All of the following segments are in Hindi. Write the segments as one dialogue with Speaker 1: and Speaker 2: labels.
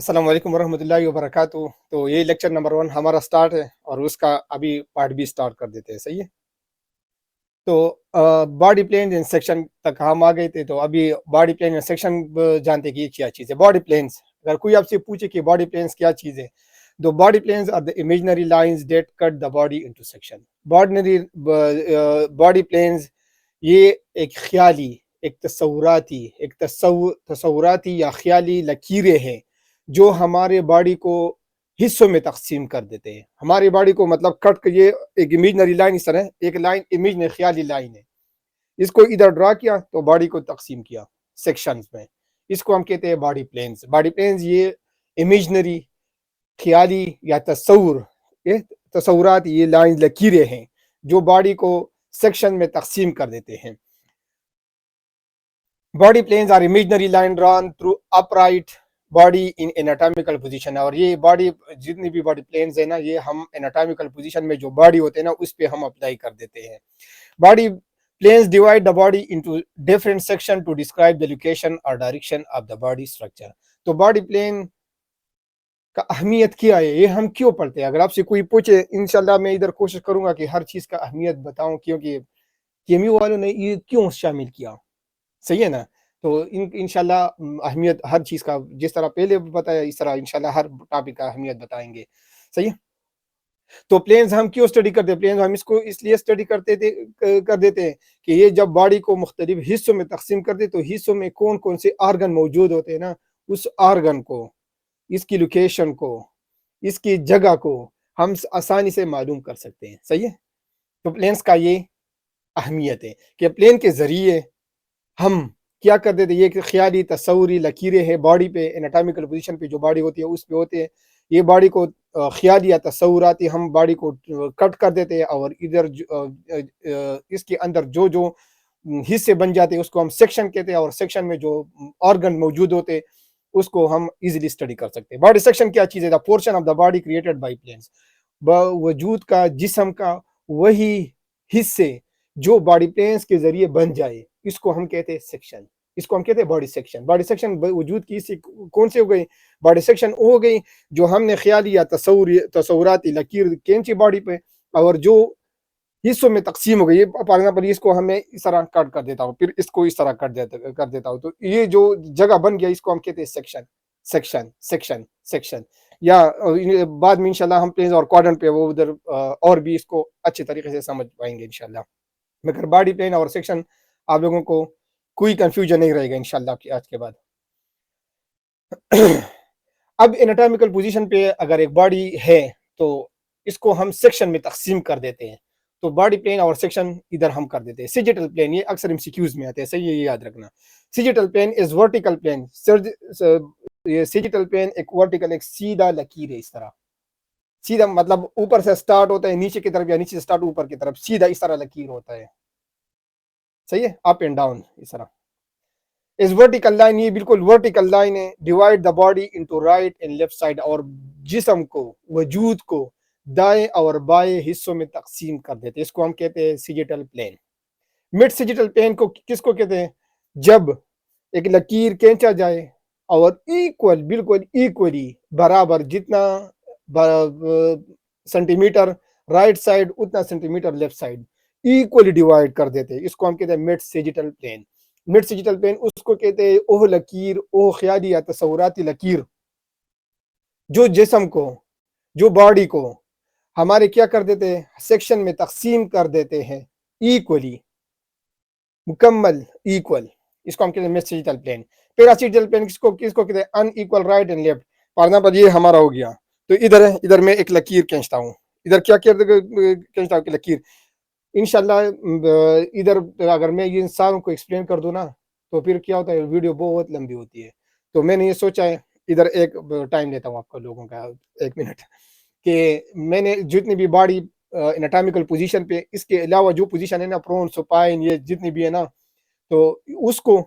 Speaker 1: अस्सलाम वालेकुम वरहमतुल्लाहि वबरकातुहू। तो ये लेक्चर नंबर 1 हमारा स्टार्ट है और उसका अभी पार्ट भी स्टार्ट कर देते हैं। सही है। तो बॉडी प्लेन्स एंड सेक्शन तक हम आ गए थे। तो अभी बॉडी प्लेन एंड सेक्शन जानते हैं कि ये क्या चीज़ है। बॉडी प्लेन्स, अगर कोई आपसे पूछे कि बॉडी प्लेन्स क्या चीज़ है, तो body planes are the imaginary lines that cut the body into section. बॉर्डिनरी बॉडी प्लेन्स ये एक ख्याली, एक तसव्वुराती, तसव्वुराती या ख्याली लकीरें हैं जो हमारे बॉडी को हिस्सों में तकसीम कर देते हैं। हमारी बॉडी को मतलब कट कर, ये एक इमेजनरी लाइन इस तरह, एक लाइन इमेजनरी ख्याली लाइन है। इसको इधर ड्रा किया तो बॉडी को तकसीम किया सेक्शंस में। इसको हम कहते हैं बॉडी प्लेन्स। बॉडी प्लेन्स ये इमेजनरी ख्याली या तस्वुर, ये तस्वुरात, ये लाइन लकीरें हैं जो बॉडी को सेक्शन में तकसीम कर देते हैं। Body planes are imaginary line drawn through upright body in anatomical position. और ये बॉडी, जितनी भी बॉडी प्लेन्स है ना, ये हम एनाटॉमिकल पोजीशन में जो बॉडी होते हैं ना, उस पे हम अप्लाई कर देते हैं। Body planes divide the body into different section to describe the location और direction of the body structure. तो बॉडी प्लेन का अहमियत क्या है, ये हम क्यों पढ़ते हैं? अगर आपसे कोई पूछे, इंशाल्लाह मैं इधर कोशिश करूंगा कि हर चीज का अहमियत बताऊं, क्योंकि केमियो वालों ने ये क्यों शामिल किया। सही है ना। तो इंशाल्लाह अहमियत हर चीज़ का, जिस तरह पहले बताया, इस तरह इंशाल्लाह हर टॉपिक का अहमियत बताएंगे। सही है। तो प्लेन्स हम क्यों स्टडी करते हैं? प्लेन्स हम इसको इसलिए स्टडी कर देते हैं कि ये जब बॉडी को मुख्तलिफ हिस्सों में तकसीम कर दे, तो हिस्सों में कौन कौन से आर्गन मौजूद होते हैं ना, उस आर्गन को, इसकी लोकेशन को, इसकी जगह को हम आसानी से मालूम कर सकते हैं। सही है। तो प्लेन्स का ये अहमियत है कि प्लेन के ज़रिए हम क्या कर देते हैं, ये ख्याली तस्वुरी लकीरें हैं बॉडी पे, एनाटॉमिकल पोजीशन पे जो बॉडी होती है उस पे होते हैं। ये बॉडी को ख्याली या तस्वुराती हम बॉडी को कट कर देते हैं, और इधर इसके अंदर जो जो हिस्से बन जाते हैं उसको हम सेक्शन कहते हैं, और सेक्शन में जो ऑर्गन मौजूद होते हैं उसको हम इजीली स्टडी कर सकते हैं। बॉडी सेक्शन क्या चीज़ है? The portion of the body created by planes. वजूद का, जिस्म का वही हिस्से जो बॉडी प्लेन्स के जरिए बन जाए, इसको हम कहते हैं सेक्शन। इसको हम कहते हैं बॉडी सेक्शन। बॉडी सेक्शन वजूद की कौन से हो गई? बॉडी सेक्शन वो हो गई जो हमने ख्याली या तस्वुराती लकीर खींची बॉडी पे, और जो हिस्सों में तकसीम हो गई। फॉर एग्जाम्पल इसको हमें इस तरह कट कर देता हूँ, फिर इसको इस तरह कर देता हूँ, तो ये जो जगह बन गया इसको हम कहते हैं सेक्शन। Section section section. या बाद में इंशाल्लाह हम प्लेन्स और क्वाड्रेंट पे वो उधर और भी इसको अच्छे तरीके से समझ पाएंगे इंशाल्लाह। मगर बॉडी प्लेन और सेक्शन आप लोगों को कोई कंफ्यूजन नहीं रहेगा इंशाल्लाह आज के बाद। अब एनाटॉमिकल पोजीशन पे अगर एक बॉडी है तो इसको हम सेक्शन में तकसीम कर देते हैं। तो बॉडी प्लेन और सेक्शन इधर हम कर देते हैं। सिजिटल प्लेन, ये अक्सर एमसीक्यूज में आते हैं, सही है, ये याद रखना। सिजिटल प्लेन इज वर्टिकल प्लेन। ये सिजिटल प्लेन एक वर्टिकल, एक सीधा लकीर है इस तरह। सीधा मतलब ऊपर से स्टार्ट होता है नीचे की तरफ, या नीचे से स्टार्ट ऊपर की तरफ, सीधा इस तरह लकीर होता है। सही है, अप एंड डाउन इस तरह। इस वर्टिकल लाइन, ये बिल्कुल वर्टिकल लाइन है। Divide the body into right and left side, और जिस्म को, वजूद को दाएं और बाएं हिस्सों में तकसीम कर देते हैं। इसको हम कहते हैं सिजिटल प्लेन। मिड सिजिटल प्लेन को किसको कहते हैं? जब एक लकीर खींचा जाए और इक्वल, बिल्कुल इक्वली बराबर, जितना सेंटीमीटर राइट साइड उतना centimetre left side equally divide कर देते हैं, इसको हम कहते हैं मिड सिजिटल प्लेन। मिड सिजिटल प्लेन उसको कहते हैं ओह लकीर, ओह ख्याली या तस्वुराती लकीर जो जिस्म को, जो बॉडी को हमारे क्या कर देते हैं, सेक्शन में तकसीम कर देते हैं इक्वली, मुकम्मल इक्वल। इसको हम कहते हैं मिड सिजिटल प्लेन। पैरासिजिटल प्लेन किसको किसको कहते हैं? Unequal right and left. For example ये हमारा हो गया, तो इधर है, इधर मैं एक लकीर खींचता हूँ, इधर क्या खींचता हूँ कि लकीर। इंशाल्लाह इधर अगर मैं ये इंसानों को एक्सप्लेन कर दूँ ना, तो फिर क्या होता है, वीडियो बहुत लंबी होती है। तो मैंने ये सोचा है, इधर एक टाइम लेता हूँ आपको लोगों का, 1 मिनट, कि मैंने जितनी भी बॉडी एनाटॉमिकल पोजीशन पे, इसके अलावा जो पोजीशन है ना, प्रोन, सुपाइन, ये जितनी भी है ना, तो उसको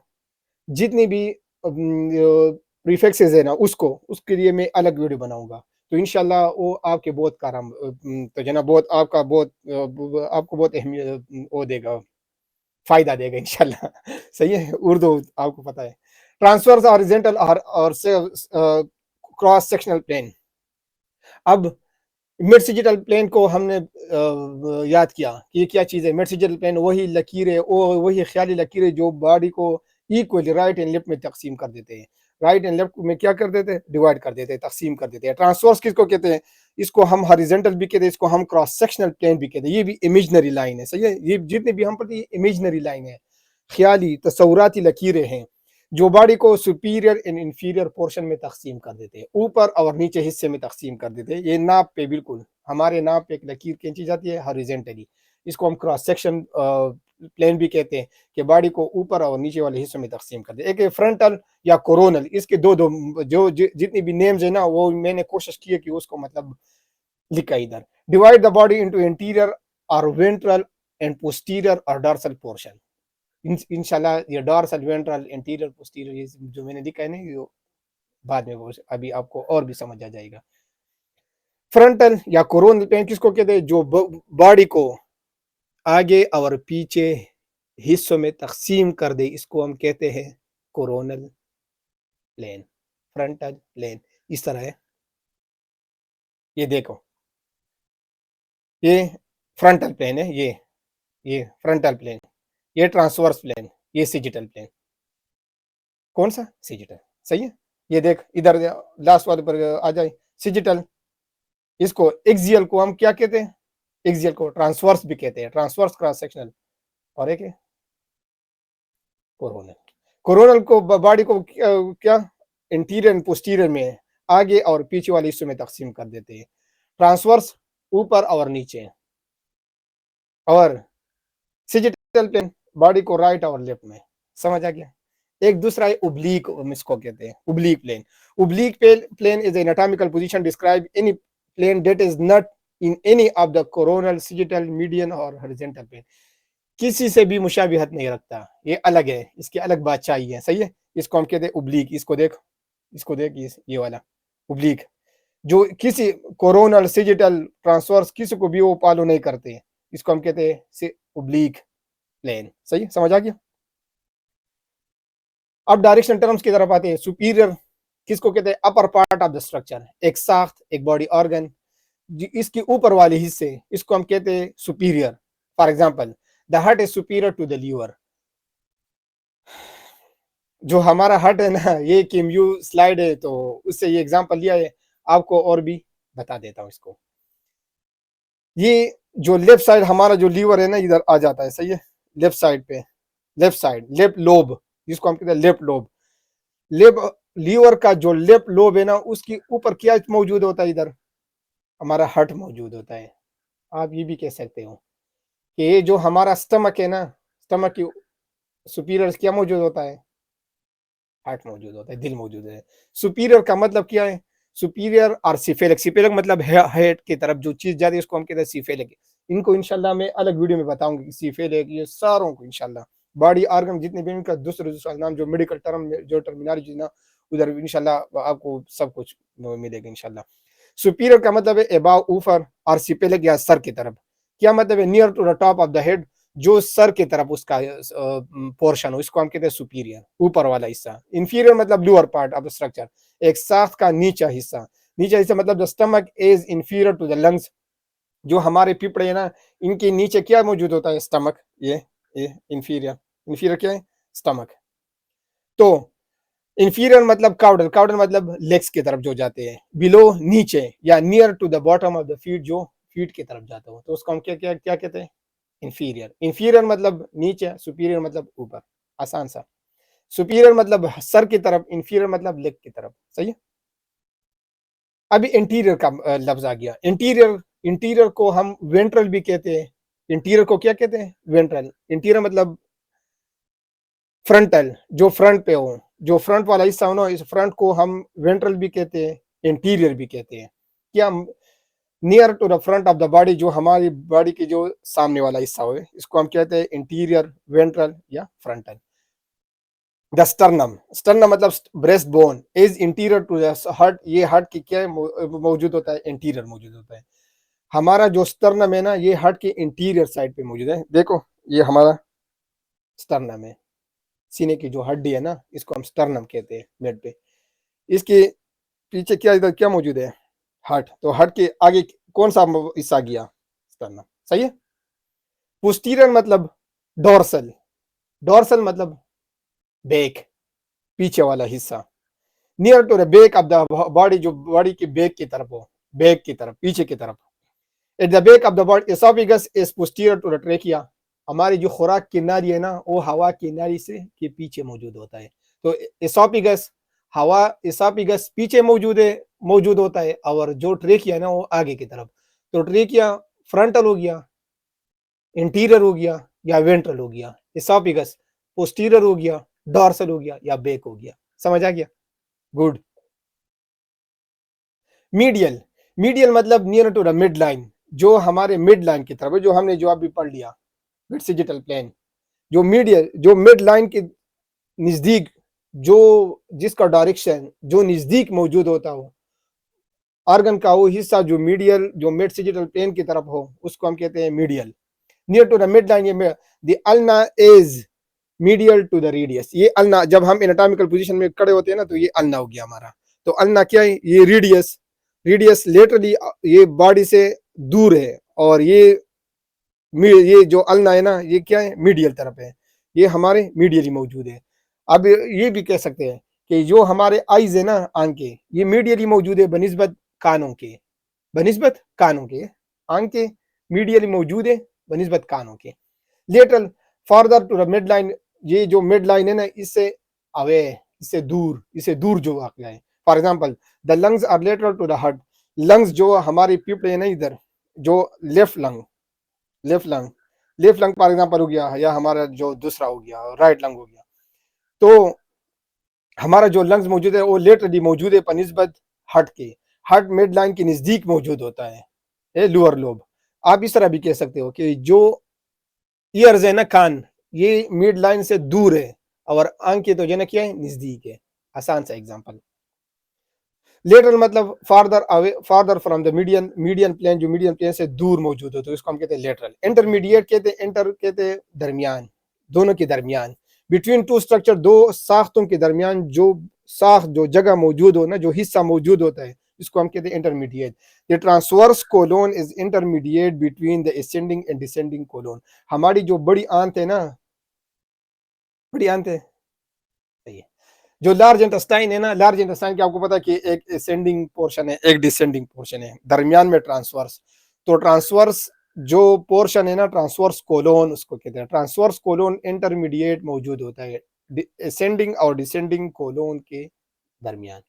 Speaker 1: जितनी भी प्रीफिक्सेस है ना, उसको, उसके लिए मैं अलग वीडियो बनाऊंगा। तो इंशाल्लाह वो आपके बहुत कारम, तो जना बहुत आपका बहुत आपको बहुत अहमियत वो देगा, फायदा देगा इंशाल्लाह। सही है, उर्दू आपको पता है। ट्रांसफर्स हॉरिजॉन्टल और क्रॉस सेक्शनल प्लेन। अब मिड सिजिटल प्लेन को हमने याद किया कि ये क्या चीज़ है। मिड सिजिटल प्लेन वही लकीरें, वही ख्याली लकीरें जो बॉडी को इक्वली राइट एंड लेफ्ट में तकसीम कर देते हैं। राइट एंड लेफ्ट में क्या कर देते हैं, डिवाइड कर देते हैं, तकसीम कर देते हैं। ट्रांसवर्स किसको कहते हैं, इसको हम हॉरिजॉन्टल भी कहते हैं, इसको हम क्रॉस सेक्शनल प्लेन भी कहते हैं। ये भी इमेजिनरी लाइन है, सही है। ये जितने भी हम पढ़ते हैं इमेजिनरी लाइन है, ख्याली तसव्वुराती लकीरें हैं जो बॉडी को सुपीरियर एंड इंफीरियर पोर्शन में तकसीम कर देते हैं, ऊपर और नीचे हिस्से में तकसीम कर देते हैं। ये नाप पे बिल्कुल हमारे नाप पे एक लकीर खींची जाती है हॉरिजॉन्टली, इसको हम क्रॉस सेक्शन प्लेन भी कहते हैं कि बॉडी को ऊपर और नीचे वाले हिस्सों में तकसीम कर दे। एक फ्रंटल या कोरोनल, इसके दो दो जो जितनी भी नेम्स है ना वो मैंने कोशिश की है कि उसको मतलब लिखा इधर। Divide the body into interior और वेंट्रल एंड पोस्टीरियर और डॉर्सल पोर्शन। इंशाल्लाह ये डॉर्सल, वेंट्रल, इंटीरियर, पोस्टीरियर ये जो मैंने लिखा है ना ये बाद में वो अभी आपको और भी समझ आ जाएगा। फ्रंटल या कोरोनल प्लेन किसको कहते हैं, जो बॉडी को आगे और पीछे हिस्सों में तकसीम कर दे, इसको हम कहते हैं कोरोनल प्लेन, फ्रंटल प्लेन। इस तरह है, ये देखो ये फ्रंटल प्लेन है, ये फ्रंटल प्लेन, ये ट्रांसवर्स प्लेन, ये सिजिटल प्लेन। कौन सा, सिजिटल, सही है। ये देख इधर लास्ट वाले पर आ जाए, सिजिटल। इसको एक्सियल को हम क्या कहते हैं, एक्सियल को ट्रांसवर्स भी कहते हैं, ट्रांसवर्स क्रॉस सेक्शनल। और एक है कोरोनल। कोरोनल को बॉडी को क्या इंटीरियर एंड पोस्टीरियर में आगे और पीछे वाले हिस्सों में तकसीम कर देते हैं। ट्रांसवर्स ऊपर और नीचे, और सिजिटल प्लेन बॉडी को राइट और लेफ्ट में। समझ आ गया। एक दूसरा है उब्लीक, इसको कहते हैं oblique plane. Oblique plane is an anatomical position describe any plane that is not in any of the coronal, sagittal, median और हॉरिजॉन्टल प्लेन। किसी से भी मुशाबिहत नहीं रखता, ये अलग है, इसकी अलग बादशाही है, सही है। इसको हम कहते हैं उब्लीक। इसको देख, इसको देख, ये वाला उब्लीक जो किसी कोरोनल, सिजिटल, ट्रांसवर्स किसी को भी वो फॉलो नहीं करते, इसको हम कहते हैं उब्लीक प्लेन। सही, समझ आ गया। अब डायरेक्शन टर्म्स की तरफ आते हैं। सुपीरियर किसको कहते हैं, upper part of the structure, एक साख्त, एक बॉडी ऑर्गन, इसके ऊपर वाले हिस्से, इसको हम कहते हैं superior. For example the heart is superior to the liver. जो हमारा हार्ट है ना, ये केम्यू स्लाइड है तो उससे ये एग्जांपल लिया है, आपको और भी बता देता हूं इसको। ये जो लेफ्ट साइड हमारा जो लीवर है ना इधर आ जाता है, सही है, लेफ्ट साइड पे, लेफ्ट साइड, लेफ्ट लोब, जिसको हम कहते हैं लेफ्ट लोब। लेफ्ट लीवर का जो लेफ्ट लोब है ना उसके ऊपर क्या मौजूद होता है, इधर हमारा हार्ट मौजूद होता है। आप ये भी कह सकते हो कि ये जो हमारा स्टमक है ना, स्टमक की सुपीरियर क्या मौजूद होता है, हार्ट मौजूद होता है, दिल मौजूद है। सुपीरियर का मतलब क्या है, सुपीरियर और सिफेलिक। सिफेलिक मतलब हेड की तरफ जो चीज जाती है उसको हम कहते हैं सिफेलिक। इनको इंशाल्लाह मैं अलग वीडियो में बताऊंगी, सिफेलिक ये सारों को इंशाल्लाह। बॉडी ऑर्गन जितने भी इनका दूसरे दूसरा नाम जो मेडिकल टर्म जो टर्मिनोलॉजी ना उधर इंशाल्लाह आपको सब कुछ मिलेगा इंशाल्लाह। सुपीरियर का मतलब है अबाव, ऊपर, और सिफेलिक या सर की तरफ। क्या मतलब है, near to the top of the head, जो सर की तरफ उसका पोर्शन हो, इसको हम कहते हैं सुपीरियर, ऊपर वाला हिस्सा। इंफीरियर मतलब lower part of the structure, एक साख्त का नीचा हिस्सा। नीचा हिस्सा मतलब the stomach is inferior to the lungs. जो हमारे पिपड़े है ना, इनके नीचे क्या मौजूद होता है, स्टमक। ये इंफीरियर, इंफीरियर क्या है, स्टमक। तो इंफीरियर मतलब काउडल, काउडल मतलब लेग्स की तरफ जो जाते हैं। बिलो नीचे या near to the bottom of the feet, जो फीट की तरफ जाता हो, तो उसको हम क्या क्या क्या कहते हैं, इंफीरियर। इंफीरियर मतलब नीचे, सुपीरियर मतलब ऊपर, आसान सा। सुपीरियर मतलब सर की तरफ, इंफीरियर मतलब लेग की तरफ, सही है। अभी इंटीरियर का लफ्ज आ गया। इंटीरियर, इंटीरियर को हम वेंट्रल भी कहते हैं। इंटीरियर को क्या कहते हैं, वेंट्रल। इंटीरियर मतलब फ्रंटल, जो फ्रंट पे हो, जो फ्रंट वाला हिस्सा हो ना, इस फ्रंट को हम वेंट्रल भी कहते हैं, इंटीरियर भी कहते हैं। क्या, near to the front of the body, जो हमारी बॉडी की जो सामने वाला हिस्सा हो, इसको हम कहते हैं इंटीरियर, वेंट्रल या फ्रंटल। द स्टर्नम, स्टर्नम मतलब breast bone is interior to the heart. ये हार्ट की क्या मौजूद होता है, इंटीरियर मौजूद होता है। हमारा जो स्टर्नम है ना, ये हार्ट के इंटीरियर साइड पे मौजूद है। देखो ये हमारा स्टर्नम है, सीने की जो हड्डी है ना, इसको हम स्टर्नम कहते हैं बेड पे। इसकी पीछे क्या इधर क्या मौजूद है, हार्ट, तो हार्ट के आगे कौन सा हिस्सा गया, स्टर्नम, सही है। पोस्टीरियर मतलब डोर्सल, डोर्सल मतलब बैक, पीछे वाला हिस्सा। Near to the back of the body, जो बॉडी के बैक की तरफ हो, बैक की तरफ, पीछे की तरफ। At the back of the body, esophagus is posterior to the trachea. हमारी जो खुराक की नाली है ना, वो हवा की नाली से के पीछे मौजूद होता है। तो एसोफेगस, हवा एसोफेगस पीछे मौजूद होता है, और जो ट्रेकिया है ना वो आगे की तरफ। तो ट्रेकिया फ्रंटल हो गया, इंटीरियर हो गया, या वेंट्रल हो गया। एसोफेगस पोस्टीरियर हो गया, डॉर्सल हो गया, या बैक हो गया। समझ आ गया, गुड। मीडियल, मीडियल मतलब near to the mid line, जो हमारे मिड लाइन की तरफ है, जो हमने जो अभी पढ़ लिया, मिड सेजिटल प्लेन। जो मीडियल, जो मिड लाइन के नजदीक, जो जिसका डायरेक्शन जो नजदीक मौजूद होता हो, ऑर्गन का वो हिस्सा जो मीडियल, जो मिड सेजिटल प्लेन की तरफ हो, उसको हम कहते हैं medial. Near to the mid line, ये the ulna is medial to the radius. ये अल्ना, जब हम एनाटॉमिकल पोजीशन में खड़े होते हैं ना, तो ये अल्ना हो गया हमारा। तो अल्ना क्या है, ये रेडियस, रेडियस लेटरली ये बॉडी से दूर है, और ये जो अल्ना है ना, ये क्या है, मीडियल तरफ है, ये हमारे मीडियली मौजूद है। अब ये भी कह सकते हैं कि जो हमारे आईज है ना, आंखें, ये मीडियली मौजूद है बनिस्बत कानों के, बनिस्बत कानों के। आंखें मीडियली मौजूद है बनिस्बत कानों के। Lateral further to the mid line, ये जो मिड लाइन है ना, इससे अवे, इससे दूर जो वाक़या है। For example the lungs are lateral to the heart. Lungs जो हमारी फेफड़े है ना, इधर जो left lung, left lung, left lung for example हो गया, या हमारा जो दूसरा हो गया राइट लंग हो गया। तो हमारा जो लंग्स मौजूद है वो लेटरली मौजूद है बनिस्बत हार्ट के। हार्ट मिड लाइन के नजदीक मौजूद होता है लोअर लोब। आप इस तरह भी कह सकते हो कि जो ईयर्स है ना, कान, ये मिड लाइन से दूर है, और आंखें तो जो ना क्या है, नजदीक है। आसान सा एग्जांपल। लेटरल मतलब farther away, farther from the median, median plane, जो मीडियन प्लेन से दूर मौजूद हो, तो इसको हम कहते हैं लेटरल। इंटरमीडिएट कहते हैं, इंटर कहते हैं दरमियान, दोनों के दरमियान। बिटवीन टू स्ट्रक्चर, दो साख्तों के दरमियान जो साख्त, जो जगह मौजूद हो ना, जो हिस्सा मौजूद होता है, इसको हम कहते हैं intermediate. The transverse colon is intermediate between the ascending and descending colon. हमारी जो बड़ी आंत है ना, बड़ी आंत है, सही है। जो लार्ज इंटेस्टाइन है ना, लार्ज इंटेस्टाइन की आपको पता है कि एक असेंडिंग पोर्शन है, एक डिसेंडिंग पोर्शन है, दरमियान में ट्रांसवर्स। तो ट्रांसवर्स जो पोर्शन है ना, ट्रांसवर्स कोलोन उसको कहते हैं। ट्रांसवर्स कोलोन इंटरमीडिएट मौजूद होता है असेंडिंग और डिसेंडिंग कोलोन के दरमियान,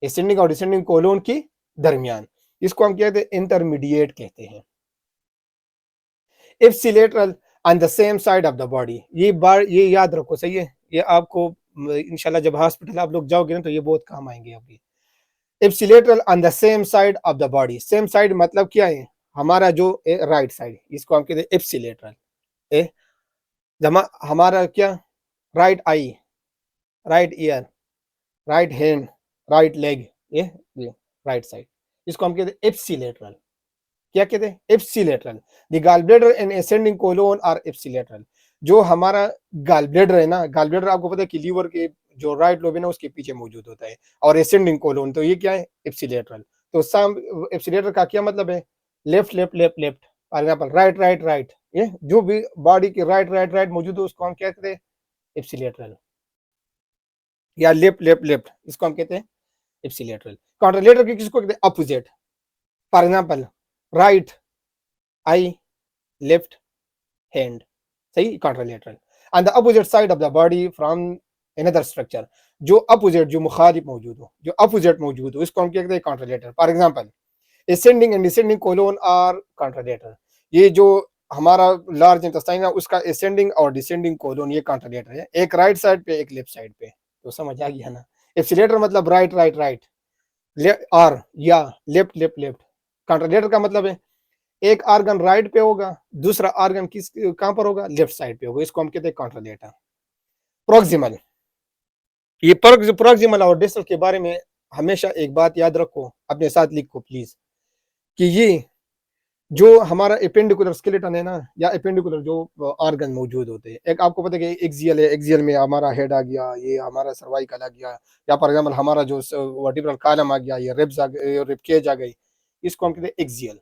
Speaker 1: असेंडिंग और डिसेंडिंग कोलोन के दरमियान। इसको हम कहते हैं इंटरमीडिएट कहते हैं। Ipsilateral on the same side of the body, ये याद रखो, सही है। ये आपको इंशाल्लाह जब हॉस्पिटल आप लोग जाओगे ना, तो ये बहुत काम आएंगे अभी। Ipsilateral on the same side of the body, same side मतलब क्या है, हमारा जो राइट साइड, इसको हम कहते हैं इप्सिलेटरल। हमारा क्या, right eye, right ear, right hand, right leg, ये राइट साइड, इसको हम कहते हैं इप्सिलेटरल। क्या कहते हैं, ipsilateral. The gall bladder and ascending colon are ipsilateral. जो हमारा गॉल ब्लैडर है ना, गॉल ब्लैडर आपको पता है कि लीवर के जो राइट लोब है ना, उसके पीछे मौजूद होता है। और असेंडिंग कोलोन, तो ये क्या है, इप्सिलेटरल। तो सम इप्सिलेटर का क्या मतलब है, left left left left, for example right right right, ये जो भी बॉडी के राइट राइट राइट मौजूद है, उसको हम क्या कहते हैं, इप्सिलेटरल। या लेफ्ट लेफ्ट लेफ्ट, इसको हम कहते हैं इप्सिलेटरल। कॉन्ट्रालेटरल की किसको कहते हैं, opposite. For example right eye, left hand, सही, contralateral. On the opposite side of the body from another structure, जो अपोजिट, जो मुखालिफ मौजूद हो, जो अपोजिट मौजूद हो, इसको हम क्या कहते हैं, contralateral. For example ascending and descending colon are contralateral. ये जो हमारा लार्ज इंटेस्टाइन है, उसका असेंडिंग और डिसेंडिंग कोलोन ये कॉन्ट्रालेटर है, एक राइट साइड पे, एक लेफ्ट साइड पे। तो समझ आ गया ना। एप्सिलेटर मतलब राइट राइट राइट, और या लेफ्ट लेफ्ट लेफ्ट। कॉन्ट्रालेटर का मतलब है एक ऑर्गन राइट पे होगा, दूसरा ऑर्गन किस कहां पर होगा, लेफ्ट साइड पे होगा, इसको हम कहते हैं कॉन्ट्रालेटर। प्रोक्सिमल, ये प्रोक्सिमल और डिस्टल के बारे में हमेशा एक बात याद रखो, अपने साथ लिखो प्लीज, कि ये जो हमारा एपेंडिकुलर स्केलेटन है ना, या एपेंडिकुलर जो ऑर्गन मौजूद होते हैं, एक आपको पता है कि एक्सियल है, एक्सियल में हमारा हेड आ गया, ये हमारा सर्वाइकल आ गया, या फॉर एग्जांपल हमारा जो वर्टिब्रल कॉलम आ गया, ये रिब्स आ गए, रिब केज आ गई, इसको हम कहते हैं एक्सियल।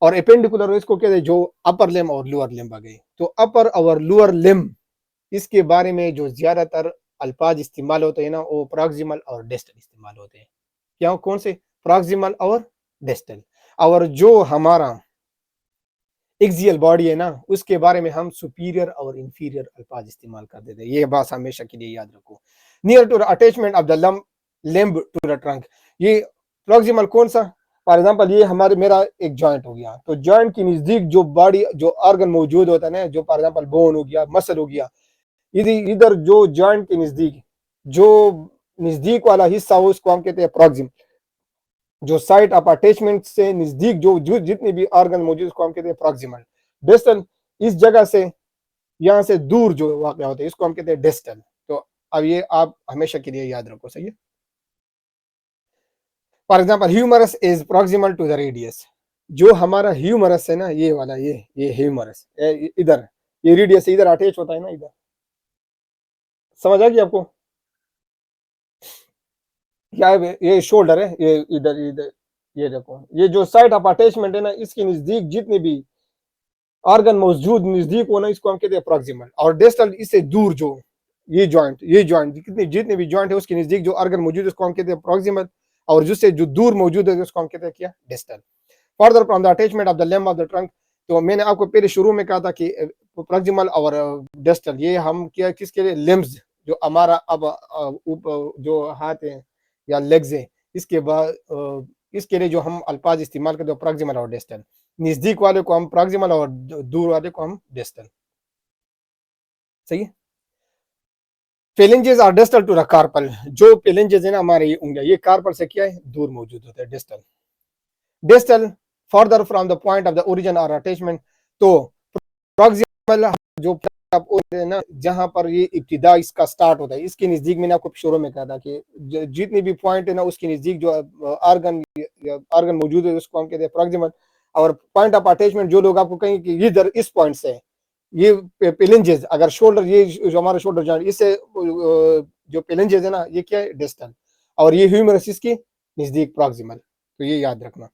Speaker 1: और एपेंडिकुलर इसको कहते हैं जो अपर लिम्ब और लोअर लिम्ब आ गई। तो अपर और लोअर लिम्ब, इसके बारे में जो ज्यादातर अल्फाज इस्तेमाल होते हैं ना, वो प्रॉक्सिमल और डिस्टल इस्तेमाल होते हैं। क्या कौन से? प्रॉक्सिमल और डिस्टल। और जो हमारा एक्सियल बॉडी है ना, उसके बारे में हम सुपीरियर और इंफीरियर अल्फाज इस्तेमाल कर देते हैं। ये बात हमेशा के लिए याद रखो। Near to the attachment of the limb to the trunk, ये प्रॉक्सिमल कौन सा? फॉर एग्जांपल ये हमारे मेरा एक जॉइंट हो गया, तो जॉइंट के नजदीक जो बॉडी जो ऑर्गन मौजूद होता है ना, जो फॉर एग्जांपल बोन हो गया, मसल हो गया, इधर इधर जो जॉइंट के नजदीक जो नजदीक वाला हिस्सा हो, उसको हम कहते हैं प्रॉक्सिम। जो साइट ऑफ अटैचमेंट से नजदीक जो जितने भी ऑर्गन मौजूद, उसको हम कहते हैं प्रॉक्सिमल। डिस्टल इस जगह से, यहाँ से दूर जो वाक़ होते हैं, इसको हम कहते हैं डिस्टल। तो अब ये आप हमेशा के लिए याद रखो, सही है। For example humerus is proximal to the radius. जो हमारा ह्यूमरस है ना, ये वाला, ये ह्यूमरस इधर, ये रेडियस इधर अटैच होता है ना, इधर। समझ आ गई आपको? क्या है ये शोल्डर है, ये इधर इधर, ये देखो, ये जो साइड ऑफ अटैचमेंट है ना, इसके नजदीक जितने भी ऑर्गन मौजूद नजदीक होना, इसको हम कहते हैं प्रॉक्सिमल। और डिस्टल इससे दूर जो ये जॉइंट कितने जितने भी जॉइंट है, उसके नजदीक जो ऑर्गन मौजूद है, उसको हम कहते हैं प्रॉक्सिमल। और जिससे जो दूर मौजूद है, उसको हम कहते हैं क्या? Distal. Further from the attachment of the limb of the trunk, तो मैंने आपको पहले शुरू में कहा था कि प्रॉक्सिमल और डिस्टल, ये हम क्या किसके लिए? लिम्ब्स, जो हमारा अब जो हाथ है या लेग्स है, इसके बाद इसके लिए जो हम अल्फाज इस्तेमाल करते हैं, प्रॉक्सिमल और डिस्टल। नजदीक वाले को हम प्रॉक्सिमल और दूर वाले को हम डिस्टल। सही है। Phalanges are distal to the carpal. जो फेलेंजेस है ना, हमारे ये उंगलियां, ये कार्पल से क्या है? दूर मौजूद होता है, distal. Distal further from the point of the origin और अटैचमेंट। तो प्रॉक्सिमल जो ना, जहां पर ये इब्तिदा इसका स्टार्ट होता है, इसके नजदीक मैंने आपको शुरू में कहा था कि जितनी भी पॉइंट है ना, उसके नजदीक जो ऑर्गन मौजूद है, उसको हम कहते हैं प्रॉक्सिमल। और पॉइंट ऑफ अटैचमेंट जो लोग आपको कहेंगे कि इधर इस पॉइंट से, ये पेलेंजेस, अगर शोल्डर, ये जो हमारा शोल्डर जॉइंट, इससे जो पेलेंजेस है ना, ये क्या है? डिस्टल। और ये ह्यूमरस इसकी नजदीक प्रॉक्सिमल। तो ये याद रखना।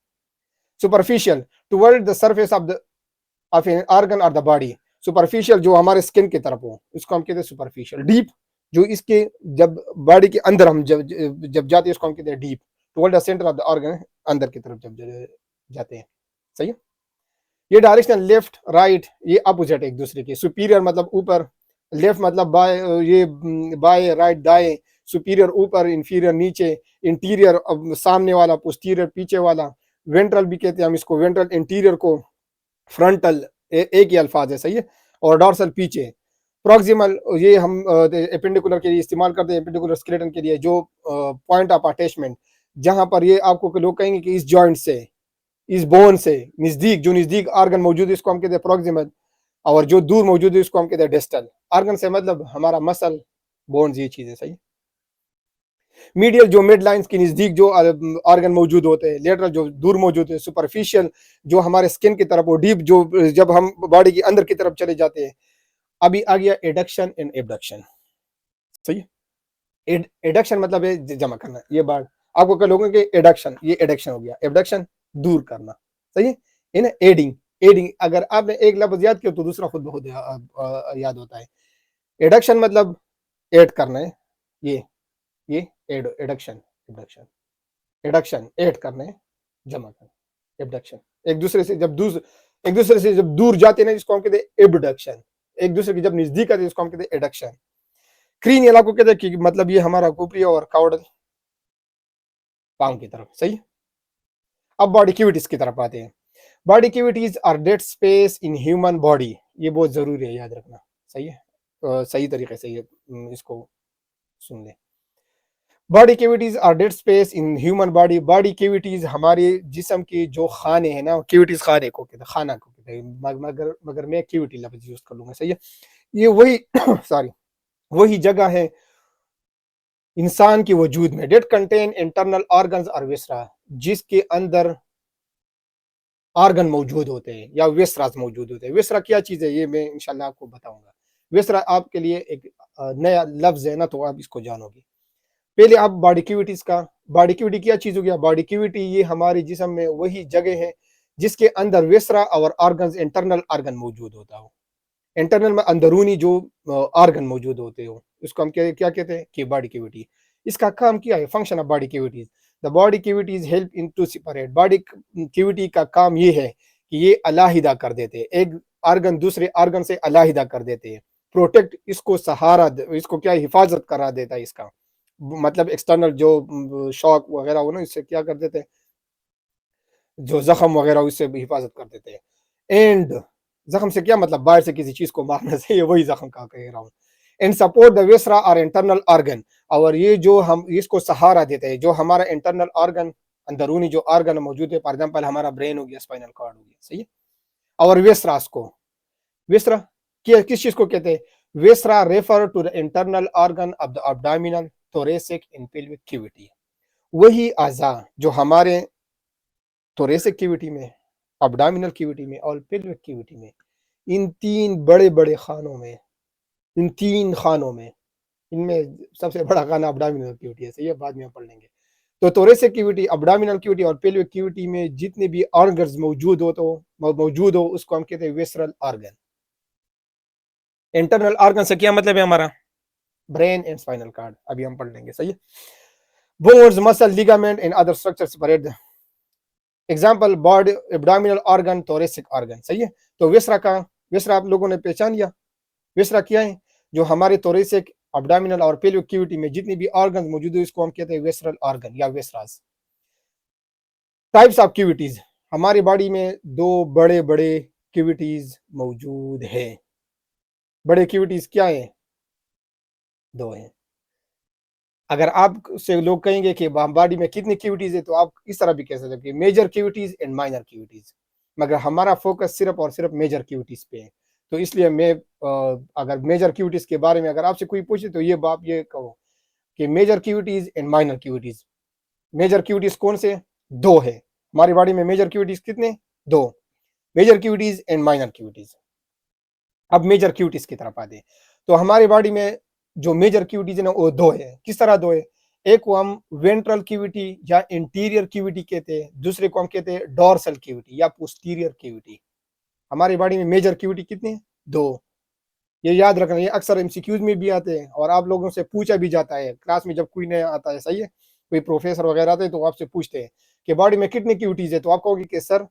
Speaker 1: Superficial toward the surface of an organ और द बॉडी। सुपरफिशियल जो हमारे स्किन की तरफ हो, इसको हम कहते हैं सुपरफिशियल। डीप जो इसके जब बॉडी के अंदर हम जब जाते हैं, उसको हम कहते हैं deep. Toward the centre of the organ, अंदर की तरफ जब जाते हैं। सही है। ये डायरेक्शन लेफ्ट राइट, ये अपोजिट एक दूसरे के। सुपीरियर मतलब ऊपर, लेफ्ट मतलब बाय, ये बाय, राइट दाएं। सुपीरियर ऊपर, इंफीरियर नीचे, इंटीरियर सामने वाला, पोस्टीरियर पीछे वाला। वेंट्रल भी कहते हैं हम इसको, वेंट्रल इंटीरियर को, फ्रंटल एक ही अल्फाज है, सही है। और डॉर्सल पीछे। प्रॉक्सिमल ये हम एपेंडिकुलर के लिए इस्तेमाल करते हैं, एपेंडिकुलर स्केलेटन के लिए, जो पॉइंट ऑफ अटैचमेंट, जहां पर ये आपको लोग कहेंगे कि इस जॉइंट से, इस बोन से नजदीक जो नजदीक ऑर्गन मौजूद है, इसको हम कहते हैं प्रॉक्सिमल। और जो दूर मौजूद है, इसको हम कहते हैं डिस्टल। ऑर्गन से मतलब हमारा मसल, बोन्स, ये चीजें। सही। मीडियल जो मिड लाइंस के नजदीक जो ऑर्गन मौजूद होते हैं। लेटरल जो दूर मौजूद है। सुपरफिशियल जो हमारे स्किन की तरफ हो। डीप जो जब हम बॉडी के अंदर की तरफ चले जाते हैं। अभी आ गया एडक्शन एंड एबडक्शन। सही है। एडक्शन मतलब है जमा करना, ये बात आपको कल लोगों के एडक्शन, ये एडक्शन हो गया। एबडक्शन दूर करना। सही है ना। एडिंग, एडिंग अगर आपने एक लफ्ज याद किया तो दूसरा खुद बहुत याद होता है। एडक्शन मतलब ऐड करना है। ये एडक्शन, एबडक्शन, एडक्शन ऐड करना है, जमा करना, एबडक्शन। एक दूसरे से जब दूर जाते हैं ना, जिसको हम कहते हैं एबडक्शन। एक दूसरे के जब नजदीक आते हैं, जिसको हम कहते हैं एडक्शन। क्रीनियल आपको कहते हैं कि मतलब ये हमारा कुपरी और काउडल, पांव की तरफ। सही। अब बॉडी क्यूबिटिस की तरफ आते हैं। Body cavities are dead space in human body. ये बहुत जरूरी है याद रखना। सही है। सही तरीके से ये इसको सुन ले। Body cavities are dead space in human body. Body cavities हमारे जिस्म के जो खाने हैं ना, कैविटीज खाने को कहते हैं, खाना को कहते हैं, मगर मगर मैं कैविटी लफ्ज यूज कर लूंगा। सही है। ये वही सॉरी, वही जगह है इंसान के वजूद में, डेट कंटेन इंटरनल ऑर्गन्स और विसरा, जिसके अंदर आर्गन मौजूद होते हैं या विसरास मौजूद होते हैं। विसरा क्या चीज़ है ये मैं इंशाल्लाह आपको बताऊंगा। विसरा आपके लिए एक नया लफ्ज़ है ना, तो आप इसको जानोगे। पहले आप बॉडी कैविटीज का, बॉडी कैविटी क्या चीज हो गया? बॉडी कैविटी ये हमारे जिस्म में वही जगह है जिसके अंदर विसरा और ऑर्गन्स, इंटरनल ऑर्गन मौजूद होता हो। इंटरनल में अंदरूनी जो ऑर्गन मौजूद होते हो उसको हम क्या क्या कहते हैं कि बॉडी कैविटी। इसका काम क्या है? Function of body cavities, the body cavities help in to separate. Body cavity का काम ये है कि ये अलहदा कर देते हैं, एक ऑर्गन दूसरे ऑर्गन से अलहदा कर देते हैं। प्रोटेक्ट, इसको सहारा, इसको क्या हिफाजत करा देता है इसका, मतलब एक्सटर्नल जो शॉक वगैरह हो ना, इससे क्या कर देते हैं, जो जख्म वगैरह उससे भी हिफाजत कर देते हैं। एंड जख्म से क्या मतलब? बाहर से किसी चीज को मारने से, ये वही जख्म का कह रहा हूँ। एंड सपोर्ट द वेसरा और इंटरनल ऑर्गन, और ये जो हम इसको सहारा देते हैं, जो हमारा इंटरनल ऑर्गन, अंदरूनी जो ऑर्गन मौजूद है, फॉर एग्जाम्पल हमारा ब्रेन हो गया, स्पाइनल कॉर्ड हो गया, सही है। और वेसरास को, वेसरा किस चीज को कहते हैं? Viscera refer to the internal organ of the abdominal, thoracic and pelvic cavity। वही अज़ा जो हमारे thoracic cavity में, abdominal cavity में और pelvic cavity में, इन तीन बड़े बड़े खानों में, इन तीन खानों में, इनमें सबसे बड़ा खाना abdominal cavity है, सही है, बाद में हम पढ़ लेंगे। तो thoracic cavity, abdominal cavity और pelvic cavity में जितने भी ऑर्गन्स मौजूद हो उसको हम कहते हैं विसरल ऑर्गन। इंटरनल ऑर्गन से क्या मतलब है हमारा? ब्रेन एंड स्पाइनल कार्ड, अभी हम पढ़ लेंगे, सही है। Bones, muscle, ligament and other structure separate. Example body, abdominal organ, thoracic organ, सही है। तो विसरा का, विसरा आप लोगों ने पहचान लिया। विसरा क्या है? जो हमारे थोरेसिक, एब्डोमिनल और पेल्विक कैविटी में जितनी भी ऑर्गन मौजूद है इसको हम कहते हैं विसरल ऑर्गन या विसरास। टाइप्स ऑफ कैविटीज, हमारी बॉडी में दो बड़े बड़े कैविटीज मौजूद है। बड़े कैविटीज क्या है? दो हैं। अगर आप से लोग कहेंगे कि बॉडी में कितनी कैविटीज है तो आप इस तरह भी कह सकते हैं, major cavities and minor cavities. मगर हमारा फोकस सिर्फ और सिर्फ मेजर कैविटीज पे है, तो इसलिए मैं अगर मेजर कैविटीज के बारे में अगर आपसे कोई पूछे तो ये बात ये कहो कि major cavities and minor cavities. Major cavities कौन से? दो है हमारी बॉडी में। मेजर कैविटीज कितने? दो। Major cavities and minor cavities. अब मेजर कैविटीज की तरफ आते हैं। तो हमारी बॉडी में जो मेजर कैविटीज है ना वो दो है। किस तरह दो है? एक को हम वेंट्रल कैविटी या इंटीरियर कैविटी कहते हैं, दूसरे को हम कहते हैं डोर्सल कैविटी या पोस्टीरियर कैविटी। हमारी बॉडी में मेजर कैविटी कितनी है? दो। ये याद रखना, ये अक्सर एमसीक्यूज में भी आते हैं और आप लोगों से पूछा भी जाता है क्लास में जब कोई नया आता है, सही है, कोई प्रोफेसर वगैरह आते हैं तो आपसे पूछते हैं कि बॉडी में कितनी कैविटीज है, तो आप कहोगे कि sir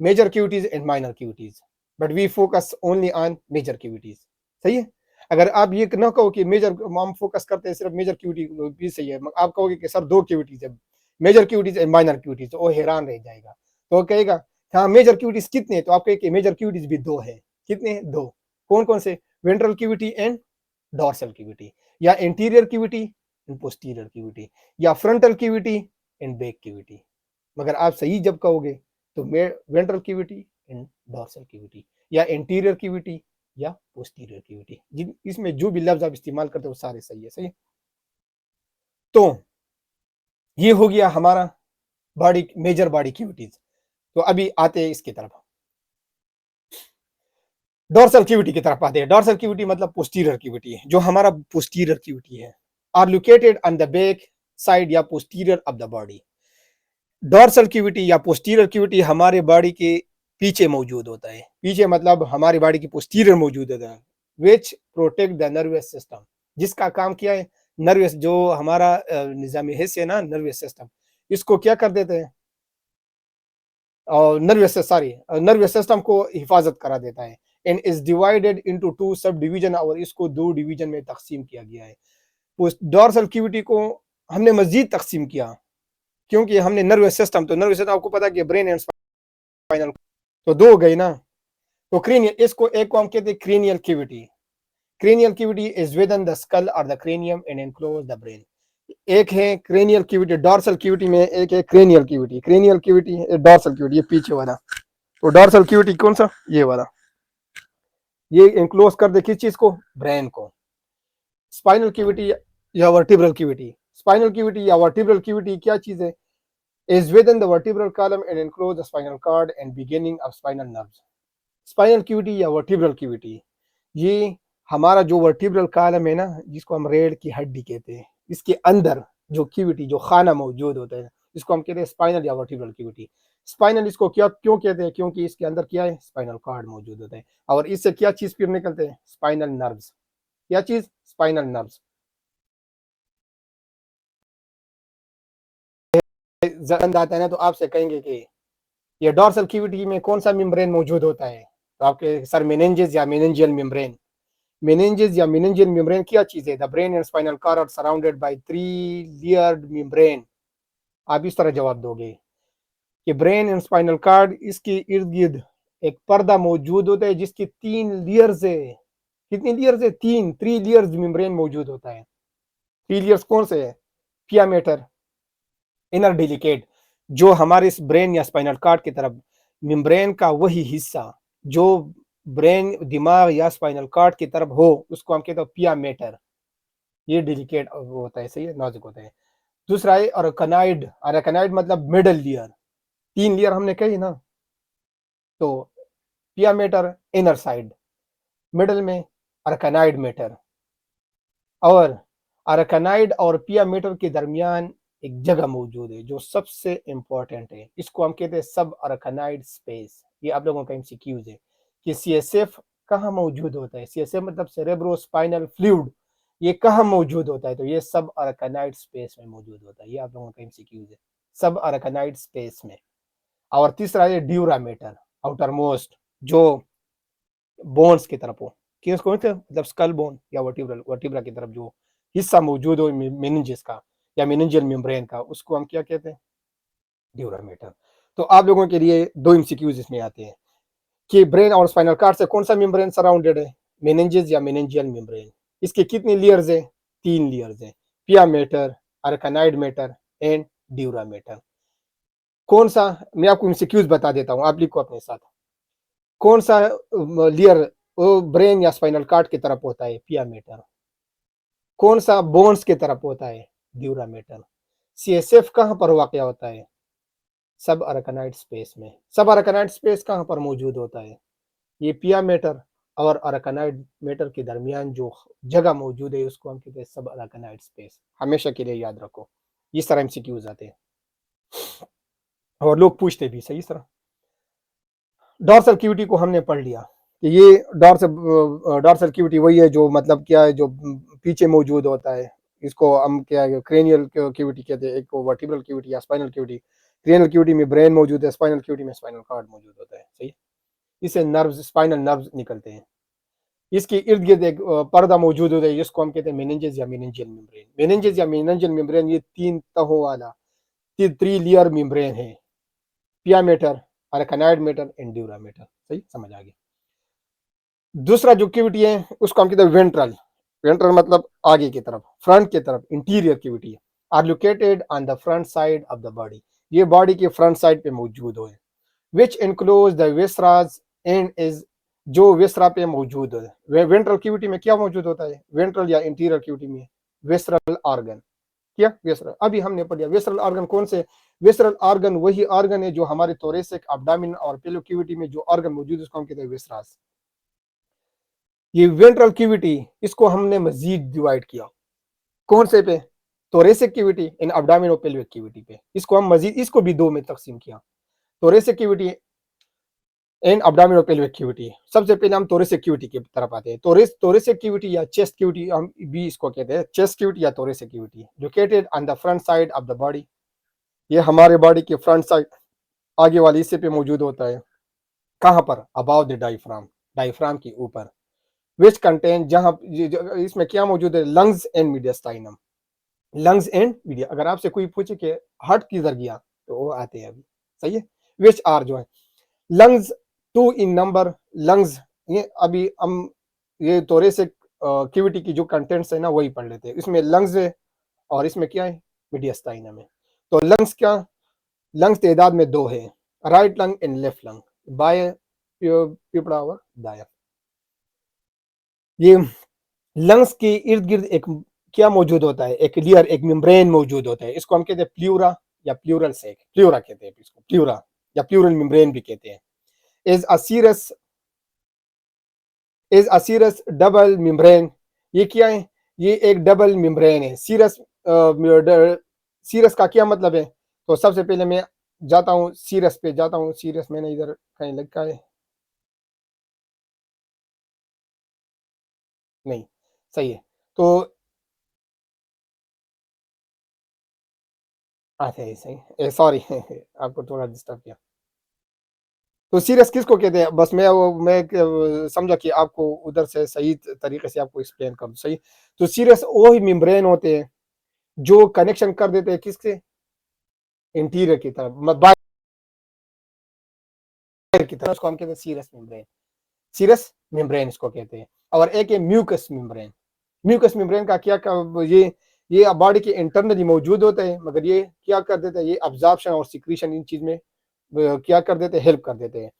Speaker 1: major cavities and minor cavities, but we focus only on major cavities, सही है। अगर आप ये ना कहो कि मेजर हम फोकस करते हैं सिर्फ मेजर कैविटी भी, सही है, आप कहोगे कि सर दो कैविटीज है, major cavities and minor cavities, तो वो हैरान रह जाएगा। तो कहेगा हाँ मेजर कैविटीज कितने, तो आप कहें कि मेजर कैविटीज भी दो है। कितने हैं? दो। कौन कौन से? Ventral cavity and dorsal cavity, या interior cavity and posterior cavity, या frontal cavity and back cavity. मगर आप सही जब कहोगे तो ventral cavity and dorsal cavity, या इंटीरियर कैविटी या पोस्टीरियर कैविटी, जिन इसमें जो भी लफ्ज आप इस्तेमाल करते हो वो सारे सही है, सही है। तो ये हो गया हमारा बॉडी, मेजर बॉडी कैविटीज। तो अभी आते हैं इसकी तरफ, डोर्सल कैविटी की तरफ आते हैं। डोर्सल कैविटी मतलब पोस्टीरियर कैविटी है। जो हमारा पोस्टीरियर कैविटी है are located on the back side या posterior of the body. Dorsal cavity या पोस्टीरियर कैविटी हमारे बॉडी के पीछे मौजूद होता है। पीछे मतलब हमारी बॉडी की पोस्टीरियर मौजूद होता है, विच प्रोटेक्ट द नर्वस सिस्टम, जिसका काम क्या है? नर्वस, जो हमारा निजामी हिस्से है ना, नर्वस सिस्टम, इसको क्या कर देते हैं? और नर्वस सिस्टम को हिफाजत करा देता है। And is divided into two sub division, और इसको दो डिवीजन में तकसीम किया गया है। डोर्सल कैविटी को हमने मजीद तकसीम किया क्योंकि हमने नर्वस सिस्टम, तो नर्वस सिस्टम आपको पता है कि ब्रेन एंड स्पाइनल, तो दो हो गई ना। तो क्रेनियल, इसको एक को हम कहते हैं cranial cavity. Cranial cavity is within the skull और the cranium and enclose the brain. एक है क्रेनियल कैविटी डोर्सल कैविटी में, एक है cranial cavity. Cranial cavity dorsal cavity, ये पीछे वाला। तो डोर्सल कैविटी कौन सा? ये वाला, ये एनक्लोज कर दे किस चीज को? ब्रेन को। स्पाइनल कैविटी या वर्टिब्रल कैविटी, स्पाइनल कैविटी या वर्टिब्रल कैविटी क्या चीज है? is within the vertebral column and enclose the spinal cord and beginning of spinal nerves. Spinal cavity या वर्टिब्रल क्यूटी, ये हमारा जो वर्टिब्रल कॉलम है ना, जिसको हम रीढ़ की हड्डी कहते हैं, इसके अंदर जो क्यूटी, जो खाना मौजूद होता है, इसको हम कहते हैं स्पाइनल या वर्टिब्रल क्यूटी। स्पाइनल इसको क्या क्यों कहते हैं? क्योंकि इसके अंदर क्या है? स्पाइनल कॉर्ड मौजूद होता है, और इससे क्या चीज फिर निकलते हैं? Spinal nerves. क्या चीज? Spinal nerves. जखम आता है ना, तो आपसे कहेंगे कि ये डॉर्सल क्यूटी में कौन सा मेम्ब्रेन मौजूद होता है, तो आपके सर मेनिंजेस या मेनिंजियल मेम्ब्रेन। meninges या meningeal membrane क्या चीज है? The brain and spinal cord are surrounded by three layered membrane। आप इस तरह जवाब दोगे कि ब्रेन एंड स्पाइनल कार्ड, इसके इर्द गिर्द एक पर्दा मौजूद होता है जिसकी 3 लेयर्स है। कितनी लेयर्स है? 3। 3 लेयर्स मेम्ब्रेन मौजूद होता है। 3 लेयर्स कौन से है? पिया मैटर, इनर डेलिकेट, जो हमारे इस ब्रेन या स्पाइनल कार्ड की तरफ मेम्ब्रेन का वही हिस्सा जो ब्रेन, दिमाग या स्पाइनल कार्ड की तरफ हो, उसको हम कहते हैं पिया मैटर। ये डेलिकेट होता है, सही है, नाजुक होता है। दूसरा है अरकनाइड। अरकनाइड मतलब मिडल लेयर। 3 लेयर हमने कही ना, तो पिया मैटर इनर साइड, मिडल में अरकनाइड मैटर, और अरकनाइड और पिया मैटर के दरमियान एक जगह मौजूद है जो सबसे इंपॉर्टेंट है, इसको हम कहते हैं सब अरकनाइड स्पेस। ये आप लोगों का एमसीक्यूज है कि सीएसएफ कहाँ मौजूद होता है। सीएसएफ मतलब सेरेब्रोस्पाइनल फ्लूइड, ये कहाँ मौजूद होता है? तो ये सब अरकनाइड स्पेस में मौजूद होता है। ये आप लोगों का एमसीक्यूज है, सब अरकनाइड स्पेस में। और तीसरा है ड्यूरा मैटर, आउटर मोस्ट, जो बोन्स की तरफ हो, कि उसको मतलब स्कल बोन या वर्टिब्रा की तरफ जो हिस्सा मौजूद हो मेनिंजेस का या मेनिंजियल मेम्ब्रेन का, उसको हम क्या कहते हैं? Dura mater. तो आप लोगों के लिए 2 एमसीक्यूज इसमें आते हैं कि ब्रेन और स्पाइनल कार्ड से कौन सा मेम्ब्रेन सराउंडेड है? मेनिंजेस या मेनिंजियल मेम्ब्रेन। इसके कितनी लेयर्स है? 3 लेयर्स है, pia mater, arachnoid mater and dura mater. कौन सा? मैं आपको एमसीक्यूज बता देता हूं, आप लिखो अपने साथ। कौन सा लेयर वो ब्रेन या स्पाइनल कार्ड की तरफ होता है? Pia matter. कौन सा बोन्स की तरफ होता है? Dura mater. सीएसएफ कहां पर वाक़ होता है? सब अरकनाइड स्पेस में। सब अरकनाइड स्पेस कहां पर मौजूद होता है? ये पिया मैटर और अरकनाइड मैटर के दरमियान जो जगह मौजूद है, उसको हम कहते हैं सब अरकनाइड स्पेस। हमेशा के लिए याद रखो, इस तरह एमसीक्यूज आते हैं और लोग पूछते भी सही। इस तरह डॉर्सल क्यूटी को हमने पढ़ लिया कि ये डॉर्सल क्यूटी वही है जो मतलब क्या है, जो पीछे मौजूद होता है। इसको हम क्या है, क्रेनियल क्यूटी कहते हैं, एक को वर्टिब्रल क्यूटी या स्पाइनल क्यूटी। क्रेनियल क्यूटी में ब्रेन मौजूद है, स्पाइनल क्यूटी में स्पाइनल कार्ड मौजूद होता है, सही है। इससे नर्व्स, स्पाइनल नर्व्स निकलते हैं। इसके इर्द गिर्द एक पर्दा मौजूद होता है जिसको हम कहते हैं मेनिंजेस या मेनिंजियल मेम्ब्रेन। मेनिंजेस या मेनिंजियल मेम्ब्रेन ये 3 तहों वाला 3 लेयर मेम्ब्रेन है, pia mater, arachnoid mater and dura mater. सही, समझ आ गया। दूसरा जो क्यूटी है उसको हम कहते हैं वेंट्रल। वेंट्रल मतलब आगे की तरफ, फ्रंट की तरफ, anterior cavity are located on the front side of the body. ये बॉडी के फ्रंट साइड पे मौजूद हो, which enclose the viscera and is, जो विसरा पे मौजूद है। वेंट्रल क्यूटी में क्या मौजूद होता है? वेंट्रल या इंटीरियर क्यूटी में विसरल ऑर्गन। क्या? विसरल। अभी हमने पढ़ लिया विसरल ऑर्गन कौन से? विसरल ऑर्गन वही ऑर्गन है जो हमारे थोरेसिक, एब्डोमेन और पेलो क्यूटी में जो ऑर्गन मौजूद है उसको हम कहते हैं विसराज। ये वेंट्रल क्यूटी, इसको हमने मजीद डिवाइड किया कौन से पे? थोरेसिक क्यूटी इन एब्डोमेन और पेल्विक क्यूटी पे। इसको हम मजीद, इसको भी 2 में तकसीम किया, थोरेसिक क्यूटी एंड एब्डोमेन और पेल्विक क्यूटी। सबसे पहले हम थोरेसिक क्यूटी की तरफ आते हैं। थोरेसिक क्यूटी या चेस्ट क्यूटी हम भी इसको कहते हैं, चेस्ट क्यूटी या thoracic cavity, located on the front side of the body. ये हमारे बॉडी के फ्रंट साइड, आगे वाले हिस्से पे मौजूद होता है। कहां पर? अबाव द डायफ्राम, डायफ्राम के ऊपर। विच कंटेन, जहां इसमें क्या मौजूद है? Lungs and mediastinum. Lungs and media. अगर आपसे कोई पूछे कि हार्ट किधर गया, तो वो आते हैं अभी, सही है। विच आर जो है लंग्स 2 इन नंबर। लंग्स, ये अभी हम ये थोरेसिक क्यूटी की जो कंटेंट्स है ना वही पढ़ लेते हैं। इसमें लंग्स है और इसमें क्या है? मीडियस्टाइनम है। तो लंग्स क्या? लंग्स तादाद में 2 है, right lung and left lung, बाएं फेफड़ा और दायां। ये लंग्स के इर्द गिर्द एक क्या मौजूद होता है? एक लेयर, एक मेम्ब्रेन मौजूद होता है, इसको हम कहते हैं प्लूरा या प्लूरल सैक, प्लूरा कहते हैं इसको, प्लूरा या प्लूरल मेम्ब्रेन भी कहते हैं। Is a serous double membrane, ये क्या है, ये एक डबल मेम्ब्रेन है। सीरस का क्या मतलब है, तो सबसे पहले मैं जाता हूँ सीरस पे, जाता हूँ सीरस, मैंने इधर कहीं लिखा है, नहीं सही है। तो अच्छा ये सही, सॉरी आपको थोड़ा डिस्टर्ब किया। तो सीरियस किसको कहते हैं, बस मैं समझा कि आपको उधर से सही तरीके से आपको एक्सप्लेन कर दूं, सही। तो सीरियस वो ही मेम्ब्रेन होते हैं जो कनेक्शन कर देते हैं किसके, इंटीरियर की तरफ, बाहर की तरफ, उसको हम कहते हैं सीरियस मेम्ब्रेन, सीरियस मेम्ब्रेन इसको कहते हैं। और एक है म्यूकस मेम्ब्रेन। म्यूकस मेम्ब्रेन का ये बॉडी के इंटरनली मौजूद होता है, मगर ये क्या कर देता है, ये अब्जॉर्प्शन और सिक्रीशन इन चीज में क्या कर देते हैं, हेल्प कर देते हैं।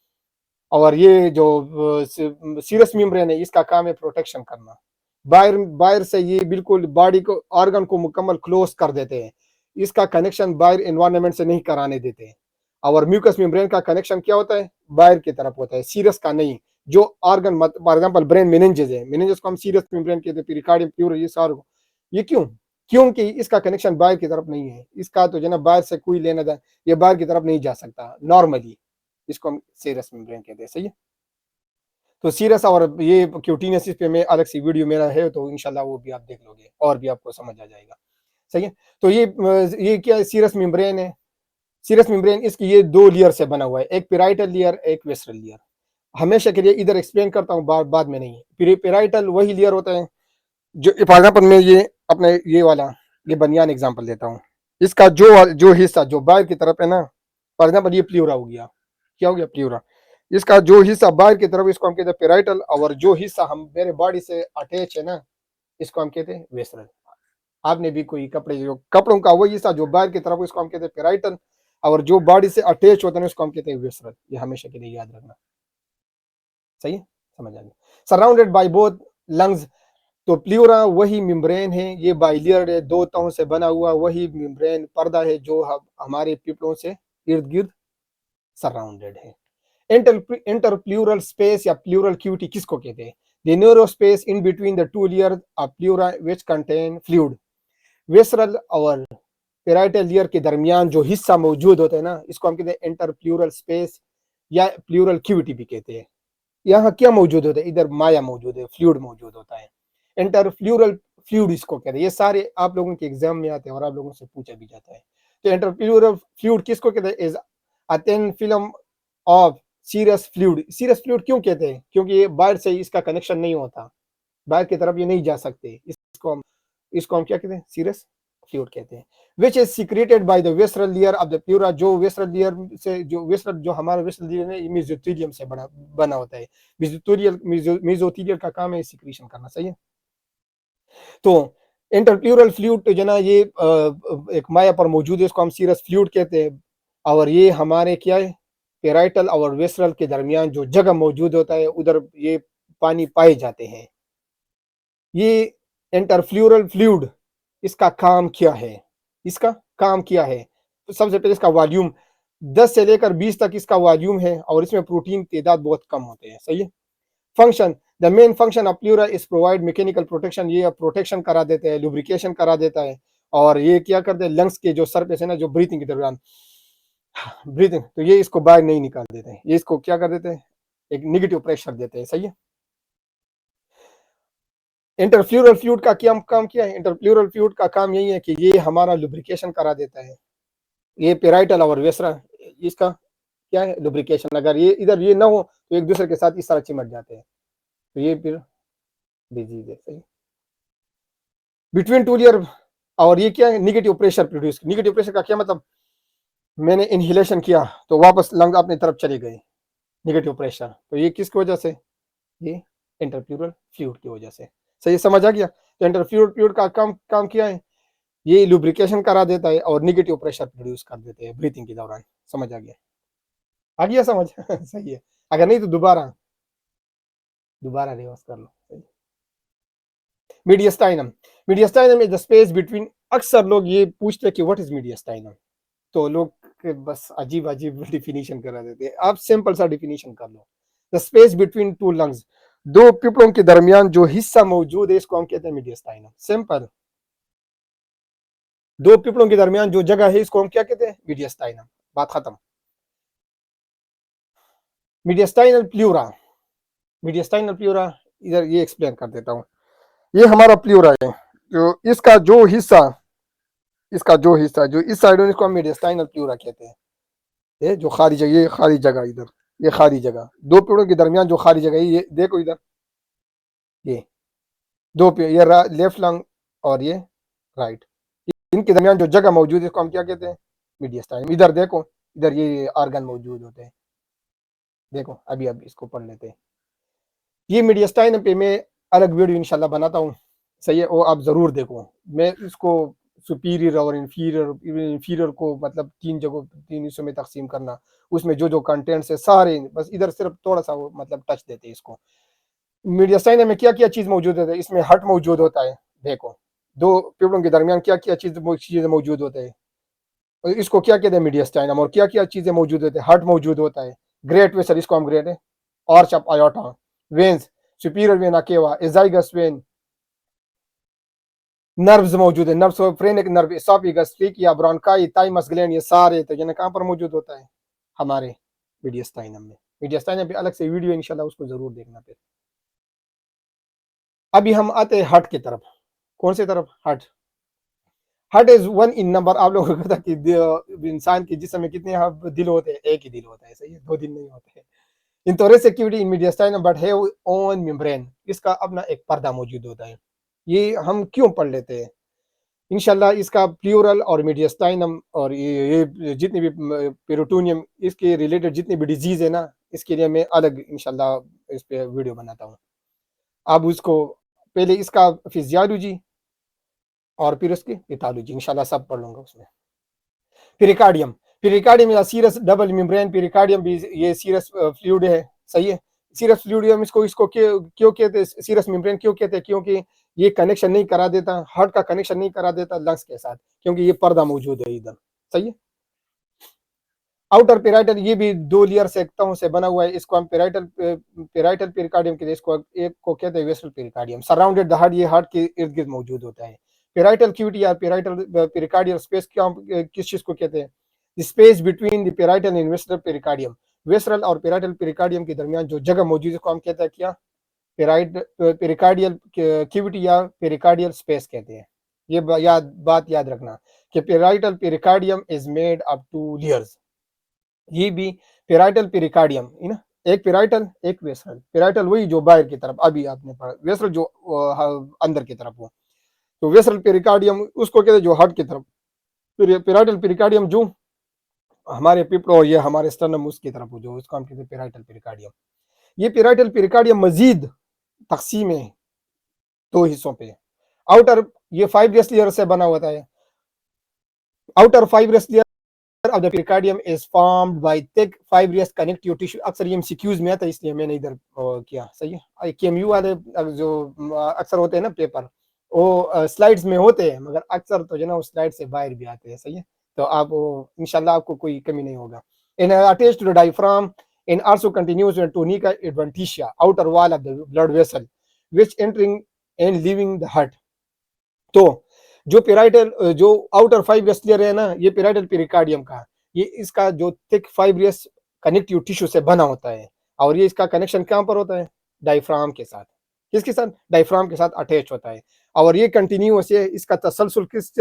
Speaker 1: और ये जो सीरस मेम्ब्रेन है, इसका काम है प्रोटेक्शन करना, बाहर बाहर से ये बिल्कुल बॉडी को, ऑर्गन को मुकम्मल क्लोज कर देते हैं, इसका कनेक्शन बाहर एनवायरनमेंट से नहीं कराने देते हैं। और म्यूकस मेम्ब्रेन का कनेक्शन क्या होता है, बाहर की तरफ होता है, सीरस का नहीं। जो organ, for example brain meninges है, मेनिंजेस को हम सीरस मेम्ब्रेन कहते हैं, पेरिकार्डियम, प्यूर, ये सारे, ये क्यों, क्योंकि इसका कनेक्शन बाहर की तरफ नहीं है, इसका तो जो ना बाहर से कोई लेना था, ये बाहर की तरफ नहीं जा सकता नॉर्मली, इसको हम सीरस मेम्ब्रेन कहते हैं, सही है। तो सीरस और ये क्यूटीनेसिस पे मैं अलग सी वीडियो मेरा है, तो इंशाल्लाह वो भी आप देख लोगे और भी आपको समझ आ जाएगा, सही है। तो ये क्या है, सीरस मेम्ब्रेन है। सीरस मेम्ब्रेन इसकी ये दो लेयर से बना हुआ है, एक पेराइटल लेयर, एक वेस्ट्रल लेयर। हमेशा के लिए इधर एक्सप्लेन करता हूँ, बाद में नहीं। पेराइटल वही लेयर होता है जो, फॉर एग्जाम्पल मैं ये अपने ये वाला, ये बनियान एग्जाम्पल देता हूँ, इसका जो जो हिस्सा जो बाहर की तरफ है ना, फॉर एग्जाम्पल ये प्लूरा हो गया, क्या हो गया, प्लूरा। इसका जो हिस्सा बाहर की तरफ, इसको हम कहते हैं पेराइटल, और जो हिस्सा हम मेरे बॉडी से अटैच है ना, इसको हम कहते हैं वेस्ट्रल। आपने भी कोई कपड़े, जो कपड़ों का वही हिस्सा जो बाहर की तरफ, इसको हम कहते हैं पेराइटल, और जो बॉडी से अटैच होता है उसको हम कहते हैं वेस्ट्रल। ये हमेशा के लिए याद रखना, सही है, समझ आ गया। सराउंडेड बाय बोथ लंग्स, तो प्लूरा वही मेम्ब्रेन है, ये बाइलियर है, दो तहों से बना हुआ वही मेम्ब्रेन पर्दा है जो हमारे पिपड़ों से इर्द गिर्द सराउंडेड है। इंटरप्लूरल स्पेस या प्लूरल क्यूटी किसको कहते हैं, the narrow space in between the two layer of pleura which contain fluid. Visceral और पेराइटल लेयर के दरमियान जो हिस्सा मौजूद होता है ना, इसको हम कहते हैं इंटरप्लूरल स्पेस या प्लूरल क्यूटी भी कहते हैं। यहाँ क्या मौजूद होता है, इधर माया मौजूद है, फ्लूइड मौजूद होता है, इंटरफ्लूरल फ्लूइड इसको कहते हैं। ये सारे आप लोगों के एग्जाम में आते हैं और आप लोगों से पूछा भी जाता है। तो इंटरफ्लूरल फ्लूइड किसको कहते हैं, is a thin film of serous fluid. Serous fluid क्यों कहते हैं, क्योंकि ये बाहर से इसका कनेक्शन नहीं होता, बाहर की तरफ ये नहीं जा सकते, इसको हम क्या कहते हैं, सीरस फ्लूइड कहते हैं। Which is secreted by the visceral layer of the pleura, जो वेस्ट्रल लेयर से, जो वेस्ट्रल, जो हमारा वेस्ट्रल लेयर है, मेसोथीलियम से बना होता है। मेसोथीलियल का काम है सिक्रीशन करना, सही है। तो इंटरप्लूरल फ्लूइड जो ना, ये एक माया पर मौजूद है, इसको हम सीरस फ्लूइड कहते हैं। और ये हमारे क्या है, पेराइटल और वेस्ट्रल के दरमियान जो जगह मौजूद होता है, उधर ये पानी पाए जाते हैं। ये इंटरफ्लूरल फ्लूइड, इसका काम क्या है, इसका काम क्या है, तो सबसे पहले इसका वॉल्यूम 10 से लेकर 20 तक इसका वॉल्यूम है, और इसमें प्रोटीन तादाद बहुत कम होते हैं, सही है। Function, the main function of pleura is provide mechanical protection, ये प्रोटेक्शन करा देते हैं, लुब्रिकेशन करा देता है। और ये क्या करते हैं, लंग्स के जो सरफेस है ना, जो ब्रीथिंग के दौरान ब्रीथिंग, तो ये इसको बाहर नहीं निकाल देते हैं, ये इसको क्या कर देते हैं, एक निगेटिव प्रेशर देते हैं, सही है। इंटरफ्लूरल फ्लूइड का क्या काम किया है, इंटरफ्लूरल फ्लूइड का काम यही है कि ये हमारा लुब्रिकेशन करा देता है। ये पेराइटल और वेस्ट्रल, इसका क्या है, लुब्रिकेशन। अगर ये इधर ये ना हो तो एक दूसरे के साथ इस तरह चिमट जाते हैं, तो ये फिर डिजीज है, सही। बिटवीन टू लेयर, और ये क्या है, negative pressure produce. Negative pressure का क्या मतलब, मैंने इनहेलेशन किया तो वापस लंग अपनी तरफ चले गए, निगेटिव प्रेशर। तो ये किसकी वजह से, ये इंटरप्लूरल फ्लूइड की वजह से, सही समझ आ गया। तो इंटरफ्लूरल फ्लूइड का काम किया है, ये लुब्रिकेशन करा देता है और निगेटिव प्रेशर प्रोड्यूस कर देते हैं ब्रीथिंग के दौरान, समझ आ गया समझ सही है। अगर नहीं तो दोबारा दोबारा रिवर्स कर लो। मीडियस्टाइनम, मीडियस्टाइनम इज द स्पेस बिटवीन, अक्सर लोग ये पूछते हैं कि व्हाट इज मीडियस्टाइनम, तो लोग बस अजीब अजीब डिफिनीशन करा देते हैं। आप सिंपल सा डिफिनीशन कर लो, the space between two lungs, दो पिपड़ों के दरमियान जो हिस्सा मौजूद है इसको हम कहते हैं मीडियस्टाइनम। सिंपल, दो पिपड़ों के दरमियान जो जगह है इसको हम क्या कहते हैं? मीडियस्टाइनम। बात खत्म। मीडियस्टाइनल प्लूरा, मीडियस्टाइनल प्लूरा इधर ये एक्सप्लेन कर देता हूँ। ये हमारा प्लूरा है, जो इसका जो हिस्सा जो इस साइड इसको हम मीडियस्टाइनल प्लूरा कहते हैं। ये जो खाली जगह, ये खाली जगह इधर, ये खाली जगह, दो पेड़ों के दरमियान जो खाली जगह है, ये देखो इधर, ये दो पेड़, ये लेफ्ट लंग और ये राइट, इनके दरमियान जो जगह मौजूद है इसको हम क्या कहते हैं? मीडियस्टाइनम। इधर देखो, इधर ये आर्गन मौजूद होते हैं, देखो अभी इसको पढ़ लेते हैं। ये मीडियस्टाइनम पे मैं अलग वीडियो इंशाल्लाह बनाता हूँ, सही है, वो आप जरूर देखो। मैं इसको सुपीरियर और इंफीरियर को मतलब तीन हिस्सों में तकसीम करना, उसमें जो जो कंटेंट्स है सारे, बस इधर सिर्फ थोड़ा सा वो मतलब टच देते हैं इसको। मीडियस्टाइनम में क्या क्या चीज मौजूद होता है? इसमें हट मौजूद होता है, देखो दो पेड़ों के दरमियान क्या क्या चीजें मौजूद होते हैं, इसको क्या कहते हैं? मीडियस्टाइनम। और क्या क्या चीजें मौजूद होती है? हट मौजूद होता है, ग्रेट वेसल, इसको हम ग्रेट है, arch of aorta, veins, superior vena cava, azygos vein, nerves मौजूद है, nerves, phrenic nerve, oesophagus, trachea, bronchi, thymus gland, ये सारे तो ये कहां पर मौजूद होता है? हमारे मीडियस्टाइनम में। मीडियस्टाइनम पे अलग से वीडियो इंशाल्लाह, उसको जरूर देखना। फिर अभी हम आते हैं हर्ट की तरफ। कौन सी तरफ? Heart. Heart is one in number. आप लोगों को पता कि इंसान के जिस्म में कितने दिल होते हैं? एक ही दिल होता है, सही है, दो दिल नहीं होते हैं। इन thoracic cavity in mediastinum but have own membrane, इसका अपना एक पर्दा मौजूद होता है। ये हम क्यों पढ़ लेते हैं? इंशाल्लाह इसका प्लूरल और मीडियस्टाइनम और ये जितनी भी पेरिटोनियम, इसके रिलेटेड जितनी भी डिजीज है ना, इसके लिए मैं अलग इंशाल्लाह इस पे वीडियो बनाता हूँ। अब उसको पहले इसका फिजियोलॉजी और फिर उसकी पैथोलॉजी इंशाल्लाह सब पढ़ लूंगा उसमें। पेरिकार्डियम, पेरिकार्डियम या सीरस डबल मेम्ब्रेन पेरिकार्डियम भी ये सीरस फ्लूइड है, सही है। सीरस फ्लूइड हम इसको क्यों कहते हैं सीरस मेम्ब्रेन? क्यों कहते हैं? क्योंकि ये कनेक्शन नहीं करा देता, हार्ट का कनेक्शन नहीं करा देता लंग्स के साथ, क्योंकि ये पर्दा मौजूद है इधर, सही है। आउटर पेराइटल, ये भी दो लेयर से तहों से बना हुआ है, इसको हम पेराइटल पेरिकार्डियम के, इसको एक को कहते हैं visceral pericardium. Surrounded the heart, ये हार्ट के इर्द गिर्द मौजूद होता है। पेराइटल क्यूटी या पेराइटल पेरिकार्डियल स्पेस क्या किस चीज को कहते हैं? Space between the parietal and visceral pericardium, visceral और पेराइटल पेरिकार्डियम के दरमियान जो जगह मौजूद है इसको हम कहते हैं क्या? पेरिकार्डियल क्यूटी या पेरिकार्डियल स्पेस कहते हैं। ये बात याद रखना कि parietal pericardium is made up two layers. ये भी पेराइटल पेरिकार्डियम है ना, एक पेराइटल एक वेस्टल। पेराइटल वही जो बाहर की तरफ अभी आपने पढ़ा, वेस्टल जो अंदर की तरफ हो, तो वेस्टल पेरिकार्डियम उसको कहते हैं जो हार्ट की तरफ। पेराइटल पेरिकार्डियम जो हमारे पिपड़ो, ये हमारे स्टर्नम उसकी तरफ हो, जो उसको हम कहते हैं पेराइटल पेरिकार्डियम। ये पेराइटल पेरिकार्डियम मजीद तकसीम है दो हिस्सों पे। आउटर ये फाइब्रस लेयर से बना होता है। Outer fibrous layer of the pericardium is formed by thick fibrous connective tissue। अक्सर ये एमसीक्यूज में आता है इसलिए मैंने इधर किया, सही है। केएमयू वाले जो अक्सर होते हैं ना पेपर, वो स्लाइड्स में होते हैं, मगर अक्सर तो जो ना उस स्लाइड से बाहर भी आते हैं, सही है। तो आप इंशाल्लाह आपको कोई कमी नहीं होगा। In attached to the diaphragm and also continues with tunica adventitia, outer wall of the blood vessel, which entering and leaving the heart। तो जो पेराइटल जो आउटर फाइब्रस लेयर है ना, ये पेराइटल पेरिकार्डियम का, ये इसका जो थिक फाइब्रस कनेक्टिव टिश्यू से बना होता है, और ये इसका कनेक्शन कहां पर होता है? डायफ्राम के साथ। किसके साथ? डायफ्राम के साथ अटैच होता है। और ये कंटिन्यूअस है, इसका तसलसल किस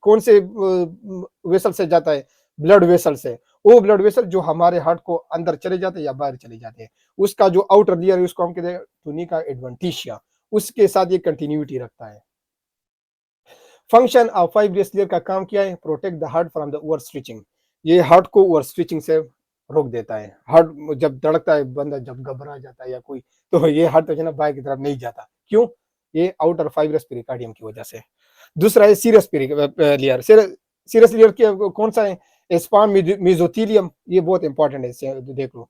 Speaker 1: कौन से वेसल से जाता है? ब्लड वेसल से। वो ब्लड वेसल जो हमारे हार्ट को अंदर चले जाते हैं या बाहर चले जाते हैं, उसका जो आउटर लेयर है उसको हम कहते हैं टूनिका एडवेंटिशिया, उसके साथ ये कंटिन्यूटी रखता है। फंक्शन ऑफ फाइब्रस लेयर का काम क्या है? Protect the heart from the over stretching. ये हार्ट को ओवर स्ट्रिचिंग से रोक देता है। हार्ट जब धड़कता है, बंदा जब घबरा जाता है या कोई, तो ये हार्ट तो है ना बाहर की तरफ नहीं जाता। क्यों? ये आउटर फाइब्रस पेरिकार्डियम की वजह से। दूसरा है सीरस लेयर। सीरस लेयर कौन सा है? स्पार्म मेसोथीलियम, ये बहुत इंपॉर्टेंट है, देख लो।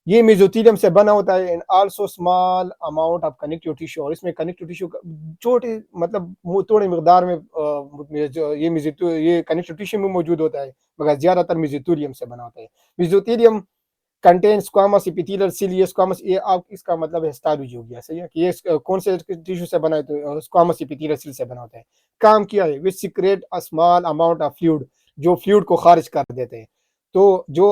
Speaker 1: ये मेसोथेलियम से बना होता है, and also small amount of connective tissue, और इसमें कनेक्टिव टिश्यू छोटे मतलब थोड़े मिकदार में जो ये कनेक्टिव टिश्यू में मौजूद होता है, मगर ज्यादातर मेसोथेलियम से बना होता है। Mesothelium contain squamous epithelial cell, ये स्क्वामस, ये आप इसका मतलब है हिस्टोलॉजी हो गया, सही है कि ये कौन से टिश्यू से बना है, तो स्क्वामस एपिथेलियल सेल से बना होता है। काम किया है which secrete a small amount of fluid, जो फ्लूइड को खारिज कर देते हैं। तो जो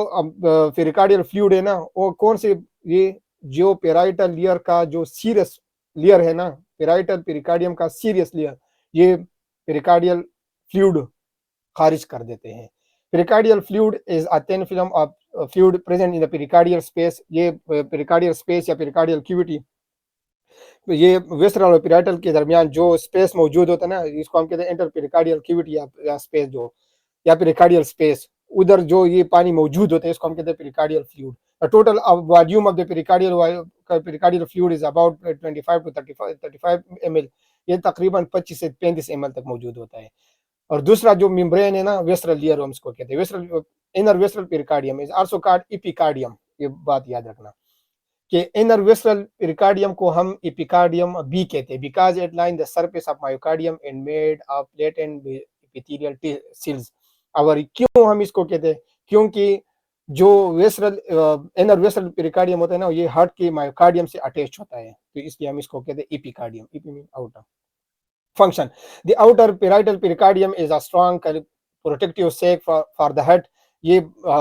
Speaker 1: पेरिकार्डियल फ्लूइड है ना, वो कौन से, ये जो पेराइटल लेयर का जो सीरियस लेयर है ना, पेराइटल पेरिकार्डियम का सीरियस लेयर, ये पेरिकार्डियल फ्लूइड खारिज कर देते हैं। Pericardial fluid is a thin film of fluid present in the pericardial space, ये पेरिकार्डियल स्पेस या पेरिकार्डियल क्यूविटी, ये विसरल और पेराइटल के दरमियान जो स्पेस मौजूद होता है ना, इसको हम कहते हैं इंटर पेरिकार्डियल क्यूविटी या स्पेस, जो या पेरिकार्डियल स्पेस, उधर जो ये पानी मौजूद होता है, इसको हम कहते हैं pericardial fluid. The total volume of the pericardial fluid is about 25 to 35 ml, ये तकरीबन 25 से 35 ml तक मौजूद होता है। और दूसरा जो मेम्ब्रेन है ना, वेस्ट्रल लेयर हम इसको कहते हैं, visceral inner visceral pericardium is also called epicardium, ये बात याद रखना कि इनर वेस्ट्रल पेरिकार्डियम को हम एपिकार्डियम बी कहते हैं, because it line the surface of myocardium and made of latent epithelial cells. और क्यों हम इसको कहते हैं, क्योंकि जो वेस्ट्रल इनर वेस्ट्रल पेरिकार्डियम होता है ना, ये हार्ट के मायोकार्डियम से अटैच होता है, तो इसलिए हम इसको कहते हैं epicardium. AP mean outer. Function: the outer parietal pericardium is a strong protective sac for the head, ये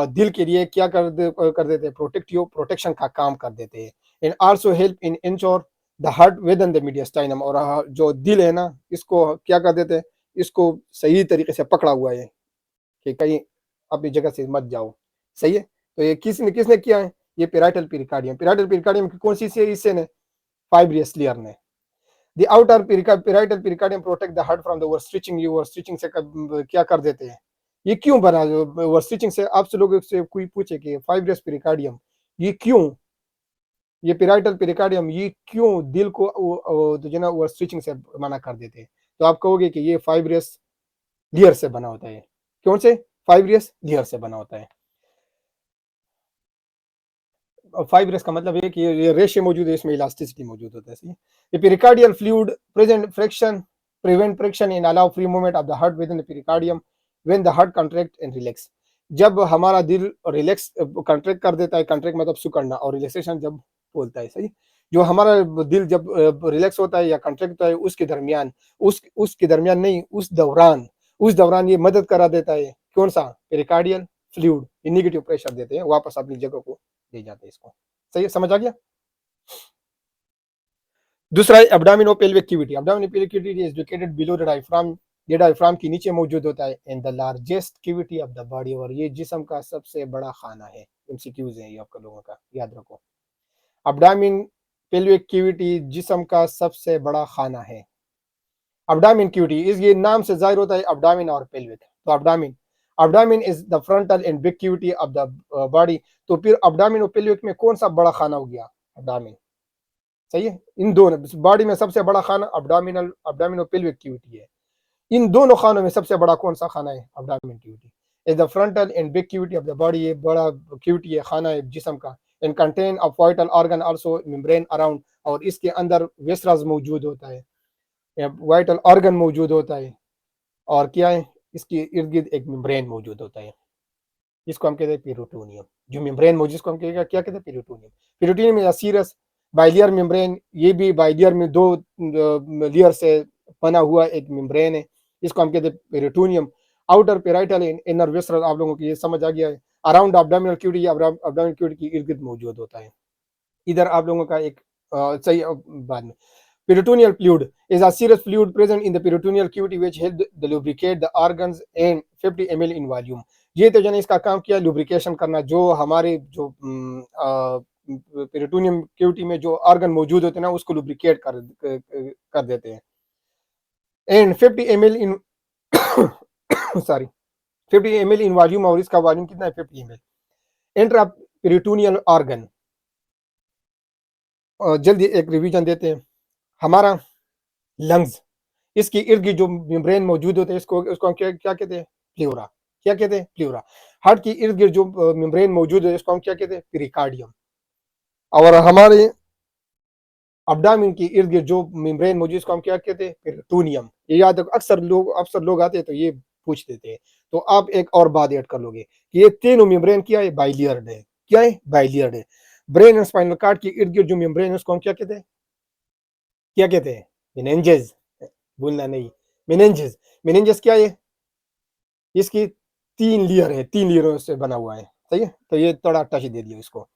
Speaker 1: दिल के लिए क्या कर देते हैं, प्रोटेक्टिव प्रोटेक्शन का काम कर देते हैं। And also help in insure the heart within the mediastinum, और जो दिल है ना, इसको क्या कर देते हैं, इसको सही तरीके से पकड़ा हुआ है कि कहीं अपनी जगह से मत जाओ, सही है। तो ये किसने किसने किया है, ये पेराइटल पेरिकार्डियम की कौन सी हिस्से ने, फाइब्रियस लेयर ने। The outer parietal pericardium protect the heart from the overstretching, ये overstretching से क्या कर देते हैं, ये क्यों बना overstretching से, आपसे लोगों से कोई पूछे कि fibrous pericardium ये क्यों, ये parietal pericardium ये क्यों दिल को तो जो ना overstretching से मना कर देते हैं, तो आप कहोगे कि ये fibrous लेयर से बना होता है। कौन से, fibrous लेयर से बना होता है। फाइब्रस का मतलब है कि ये रेशे मौजूद है, इसमें इलास्टिसिटी मौजूद होता है, सही। ये pericardial fluid present friction prevent friction and allow free movement of the heart within the pericardium when the heart contract and relax, जब हमारा दिल रिलैक्स कॉन्ट्रैक्ट कर देता है, कॉन्ट्रैक्ट मतलब सुकड़ना, और रिलैक्सेशन जब बोलता है, सही। जो हमारा दिल जब रिलैक्स होता है या कॉन्ट्रैक्ट होता है, उसके दरमियान उसके दरमियान नहीं, उस दौरान ये मदद करा देता है, कौन सा, पेरिकार्डियल फ्लूइड, ये नेगेटिव प्रेशर देते हैं, वापस अपनी जगह को ले जाते हैं इसको, सही है, समझ आ गया। दूसरा है abdomino pelvic cavity, abdomino pelvic cavity is located below the diaphragm, ये डायफ्राम के नीचे मौजूद होता है, in the largest cavity of the body, और ये जिस्म का सबसे बड़ा खाना है। एमसीक्यूज है ये आपका लोगों का, याद रखो। एब्डोमिन पेल्विक कैविटी जिस्म का सबसे बड़ा खाना है। एब्डोमिन कैविटी इस, ये नाम से जाहिर होता है एब्डोमिन और पेल्विक, तो abdomen is the frontal and big cavity of the body, तो फिर एब्डोमिन और पेल्विक में कौन सा बड़ा खाना हो गया, एब्डोमिन, सही है। इन दोनों बॉडी में सबसे बड़ा खाना एब्डोमिनल पेल्विक कैविटी है। इन दोनों खानों में सबसे बड़ा कौन सा खाना है, abdominal cavity is the frontal and big cavity of the body, ये बड़ा कैविटी है, खाना है जिस्म का। And contain of vital organ also membrane around, और इसके अंदर वेसरस मौजूद होता है, वाइटल ऑर्गन मौजूद होता है, और क्या है, इसके इर्द गिर्द एक मेम्ब्रेन मौजूद होता है, जिसको हम कहते हैं पेरिटोनियम। जो मेम्ब्रेन मौजूद, जिसको हम कहेगा क्या कहते हैं, पेरिटोनियम। पेरिटोनियम या सीरस बाइलियर मेम्ब्रेन, ये भी बाइलियर में दो लेयर से बना हुआ एक मेम्ब्रेन है, इसको हम कहते हैं peritoneum. Outer parietal and inner visceral, आप लोगों को ये समझ आ गया है। Around abdominal cavity, abdominal cavity के इर्द गिर्द मौजूद होता है। इधर आप लोगों का एक सही बाद में, peritoneal fluid is a serous fluid present in the peritoneal cavity which help the lubricate the organs and 50 ml in volume, ये तो जने इसका काम किया लुब्रिकेशन करना, जो हमारे जो पेरिटोनियम कैविटी में जो ऑर्गन मौजूद होते हैं ना, उसको लुब्रिकेट कर देते हैं। And 50 ml in sorry 50 ml in volume, और इसका वॉल्यूम कितना है, 50 ml। इंट्रा पेरिटोनियल ऑर्गन, जल्दी एक रिवीजन देते हैं। हमारा लंग्स, इसके इर्द गिर्द जो मेम्ब्रेन मौजूद होते हैं, इसको हम क्या कहते हैं, प्लेउरा। क्या कहते हैं, प्लेउरा। हार्ट के इर्द गिर्द जो मेम्ब्रेन मौजूद है, इसको हम क्या कहते हैं, पेरिकार्डियम। और हमारे अब्डामिन के इर्द गिर्द जो मेम्ब्रेन मौजूद, इसको हम क्या कहते हैं? पेरिटोनियम। ये याद रखो, अक्सर लोग आते हैं तो ये पूछ देते हैं। तो आप एक और बात ऐड कर लोगे कि ये तीनों मेम्ब्रेन क्या है? बाइलियर्ड है। क्या है? बाइलियर्ड है। ब्रेन एंड स्पाइनल कार्ड के इर्द गिर्द जो मेम्ब्रेन है उसको हम क्या कहते हैं? क्या कहते हैं? मेनेंजेस। भूलना नहीं, मेनेंजेस। मेनेंजेस क्या है? इसकी 3 लेयर है, 3 लेयरों से बना हुआ है। सही है, तो ये थोड़ा टच दे दिया इसको।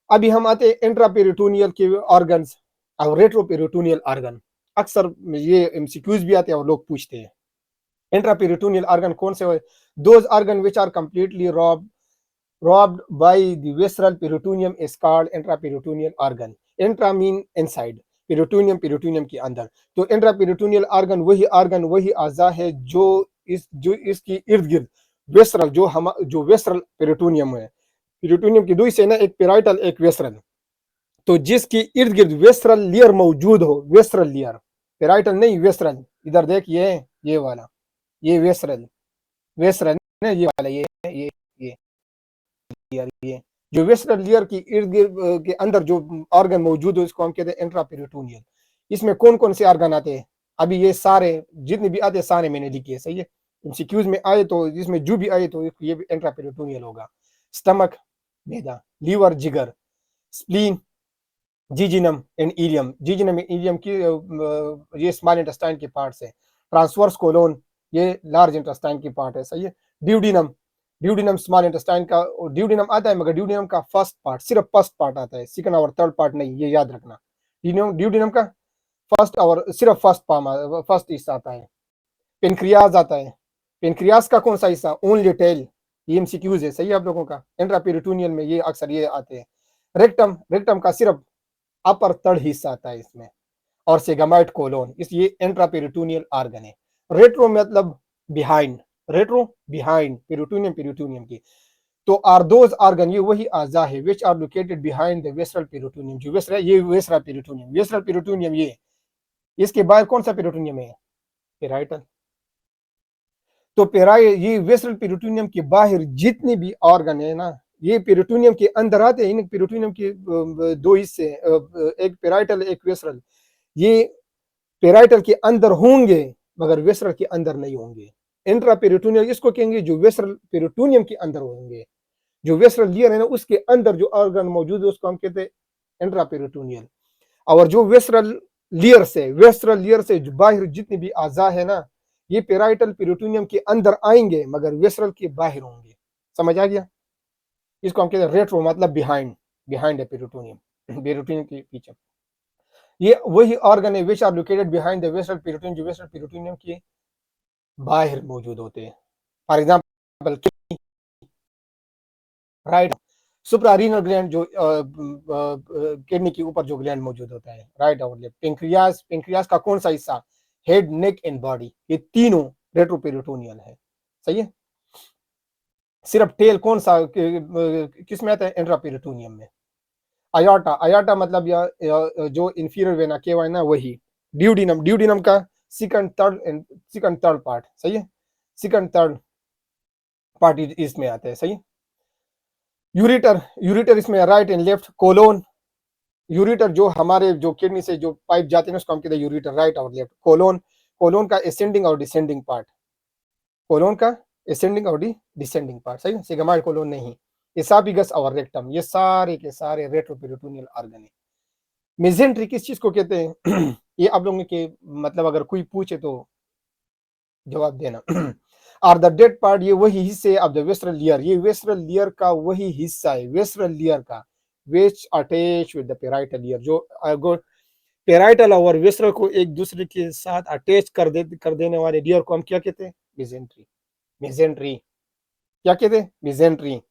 Speaker 1: अभी हम आते हैं इंट्रापेरिटोनियल के ऑर्गन्स और रेट्रोपेरिटोनियल ऑर्गन। अक्सर ये एमसीक्यूज भी आते हैं और लोग पूछते हैं इंट्रापेरिटोनियल ऑर्गन कौन से हुए? Those organ which are completely robbed by the visceral peritoneum is called intraperitoneal organ. Intra mean inside, peritoneum के अंदर। तो इंट्रापेरिटोनियल ऑर्गन वही अज़ा है जो इसकी इर्द गिर्द वेस्ट्रल, जो वेस्ट्रल पेरिटोनियम है। पेरिटोनियम की दुई से ना, एक पेराइटल एक वेस्ट्रल। तो जिसकी इर्द गिर्द वेस्ट्रल लेयर मौजूद हो, वेस्ट्रल लेयर, पेराइटल नहीं, वेस्ट्रल। इधर देख, ये वाला, ये वेस्ट्रल है, ये वाला, ये लेयर, ये जो वेस्ट्रल लेयर की इर्द गिर्द के अंदर जो ऑर्गन मौजूद हो, इसको हम कहते हैं इंट्रापेरिटोनियल। इसमें कौन कौन से ऑर्गन आते हैं? अभी ये सारे जितने भी आते हैं सारे मैंने लिखे है। सही है, एमसीक्यूज में आए तो इसमें जो भी आए तो ये भी इंट्रापेरिटोनियल होगा। स्टमक, मैदा, लीवर, जिगर, spleen, jejunum and ileum. Jejunum and ileum की ये स्मॉल इंटेस्टाइन के पार्ट्स है। ट्रांसवर्स कोलोन, ये लार्ज इंटेस्टाइन की पार्ट है। सही है। ड्यूडिनम, ड्यूडिनम स्मॉल इंटेस्टाइन का ड्यूडिनम आता है, मगर ड्यूडिनम का फर्स्ट पार्ट, सिर्फ फर्स्ट पार्ट आता है, सेकंड और थर्ड पार्ट नहीं, ये याद रखना। ड्यूडिनम का फर्स्ट और सिर्फ फर्स्ट हिस्सा आता है। पेनक्रियाज आता है। पेनक्रियाज का कौन सा हिस्सा? Only tell. ये एमसीक्यूज है। सही है आप लोगों का, इंट्रापेरिटोनियल में ये अक्सर ये आते हैं। रेक्टम, रेक्टम का सिर्फ अपर थर्ड हिस्सा आता है इसमें। और सेगमाइट कोलोन, इसलिए इंट्रापेरिटोनियल ऑर्गन है। रेट्रो मतलब behind, retro behind peritoneum, peritoneum की। तो आर दोज ऑर्गन, ये वही अज़ा है which are located behind the visceral peritoneum. जो वेस्ट्रल, ये वेस्ट्रल पेरिटोनियम, वेस्ट्रल पेरिटोनियम ये, इसके बाहर कौन सा पेरिटोनियम है? पेराइटल। तो ये वेस्ट्रल पेरिटोनियम के बाहर जितने भी ऑर्गन है ना, ये पेरिटोनियम के अंदर आते हैं। इन पेरिटोनियम के दो हिस्से, एक पेराइटल एक वेस्ट्रल। ये पेराइटल के अंदर होंगे मगर वेस्ट्रल के अंदर नहीं होंगे। इंट्रापेरिटोनियल इसको कहेंगे जो वेस्ट्रल पेरिटोनियम के अंदर होंगे। जो वेस्ट्रल लेयर है ना, उसके अंदर जो ऑर्गन मौजूद है उसको हम कहते हैं इंट्रापेरिटोनियल। और जो वेस्ट्रल लेयर से जो बाहर जितने भी अज़ा है ना, ये पेराइटल पेरिटोनियम के अंदर आएंगे मगर वेस्ट्रल के बाहर होंगे। समझ आ गया? इसको हम कहते हैं रेट्रो, मतलब बिहाइंड, बिहाइंड है पेरिटोनियम, पेरिटोनियम के पीछे। ये वही ऑर्गन है which are located behind the visceral peritoneum, जो वेस्ट्रल पेरिटोनियम के बाहर मौजूद होते हैं। For example right, suprarenal gland, जो किडनी के ऊपर जो ग्लैंड मौजूद होता है, राइट और लेफ्ट। पेंक्रियाज, पेंक्रियाज का कौन सा हिस्सा? हेड, नेक एंड बॉडी, ये तीनों रेट्रोपेरिटोनियल है। सही है। सिर्फ टेल कौन सा किस में आता है? इंट्रापेरिटोनियम में। अयोर्टा, अयोर्टा मतलब जो इंफीरियर वेना केवा है ना, वही। ड्यूडिनम, ड्यूडिनम का सेकंड थर्ड पार्ट। सही है, सेकंड थर्ड पार्ट इसमें आता है। सही है। यूरिटर, यूरिटर इसमें right and left. Colon, ureter जो हमारे जो किडनी से जो पाइप जाते हैं उसको हम कहते हैं यूरिटर, राइट और लेफ्ट। कोलोन, कोलोन का एसेंडिंग और डिसेंडिंग पार्ट, कोलोन का एसेंडिंग और डिसेंडिंग पार्ट। सही है। सिग्माइड कोलोन नहीं। एसाफिगस और रेक्टम, ये सारे के सारे रेट्रोपेरिटोनियल ऑर्गन है। मेजेंट्री किस चीज को कहते हैं? ये आप लोगों के मतलब अगर कोई पूछे तो जवाब देना। और द डेड पार्ट, ये वही हिस्से ऑफ द वेस्ट्रल लेयर, ये वेस्ट्रल लेयर का वही हिस्सा है, वेस्ट्रल लेयर का, which attach with the parietal layer. जो पेराइटल और वेस्ट्रल को एक दूसरे के साथ अटैच कर देने वाले लेयर को हम क्या कहते हैं? मेजेंट्री। मेजेंट्री क्या कहते हैं? मेजेंट्री।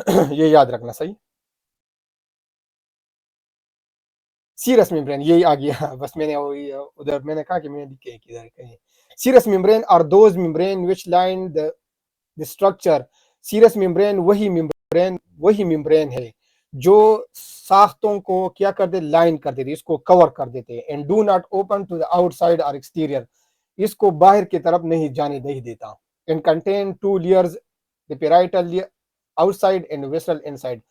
Speaker 1: ये याद रखना। सही। सीरस मेम्ब्रेन, यही आ गया। बस मैंने उधर मैंने कहा कि मैंने लिखे किधर कहीं। Serous membrane are those membrane which line the structure. Serous membrane वही मेम्ब्रेन है जो साख्तों को क्या कर दे? लाइन कर देते, इसको कवर कर देते हैं। And do not open to the outside और एक्सटीरियर, इसको बाहर की तरफ नहीं जाने नहीं देता। And contain 2 layers, the parietal outside and visceral inside.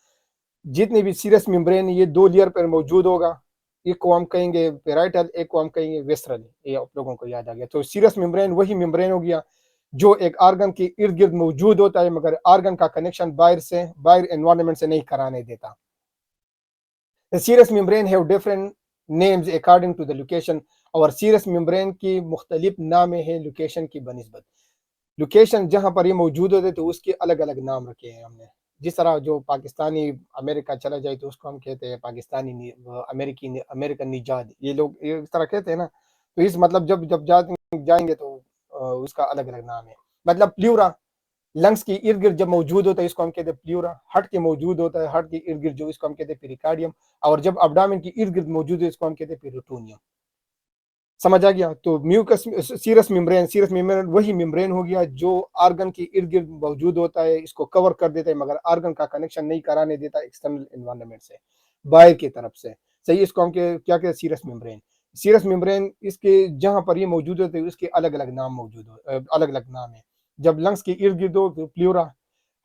Speaker 1: जितनी भी सीरस मेम्ब्रेन ये दो लेयर पर मौजूद होगा। एक को हम कहेंगे पेराइटल, एक को हम कहेंगे वेस्ट्रल। ये आप लोगों को याद आ गया। तो सीरस मेम्ब्रेन वही मेम्ब्रेन हो गया जो एक आर्गन के इर्द गिर्द मौजूद होता है, मगर आर्गन का कनेक्शन बाहर एनवायरनमेंट से नहीं कराने देता। The serous membrane have different names according to the location। और सीरस मेम्ब्रेन की मुख्तलिफ नामें हैं लोकेशन की बनिस्बत। लोकेशन जहाँ पर ये मौजूद होते तो उसके अलग अलग नाम रखे हैं हमने। जिस तरह जो पाकिस्तानी अमेरिका चला जाए तो उसको हम कहते हैं पाकिस्तानी अमेरिकन निजात, ये लोग ये इस तरह कहते हैं ना। तो इस मतलब जब जब जाएंगे तो उसका अलग अलग नाम है। मतलब प्ल्यूरा लंग्स के इर्द गिर्द जब मौजूद होता है इसको हम कहते हैं प्ल्यूरा। हार्ट के मौजूद होता है, हार्ट के इर्द गिर्द जो इसको हम कहते हैं पेरिकार्डियम। और जब अब्डामिन के इर्द गिर्द मौजूद है इसको हम कहते हैं पेरिटोनियम। समझ आ गया। तो म्यूकस सीरस मेम्ब्रेन वही मेम्ब्रेन हो गया जो आर्गन के इर्द गिर्द मौजूद होता है, इसको कवर कर देता है, मगर आर्गन का कनेक्शन नहीं कराने देता एक्सटर्नल एनवायरनमेंट से, बाहर की तरफ से। सही, इसको हम क्या कहते हैं सीरस मेम्ब्रेन। सीरस मेम्ब्रेन इसके जहां पर ये मौजूद होते हैं उसके अलग अलग नाम अलग अलग नाम है। जब लंग्स के इर्द गिर्द हो तो प्ल्यूरा,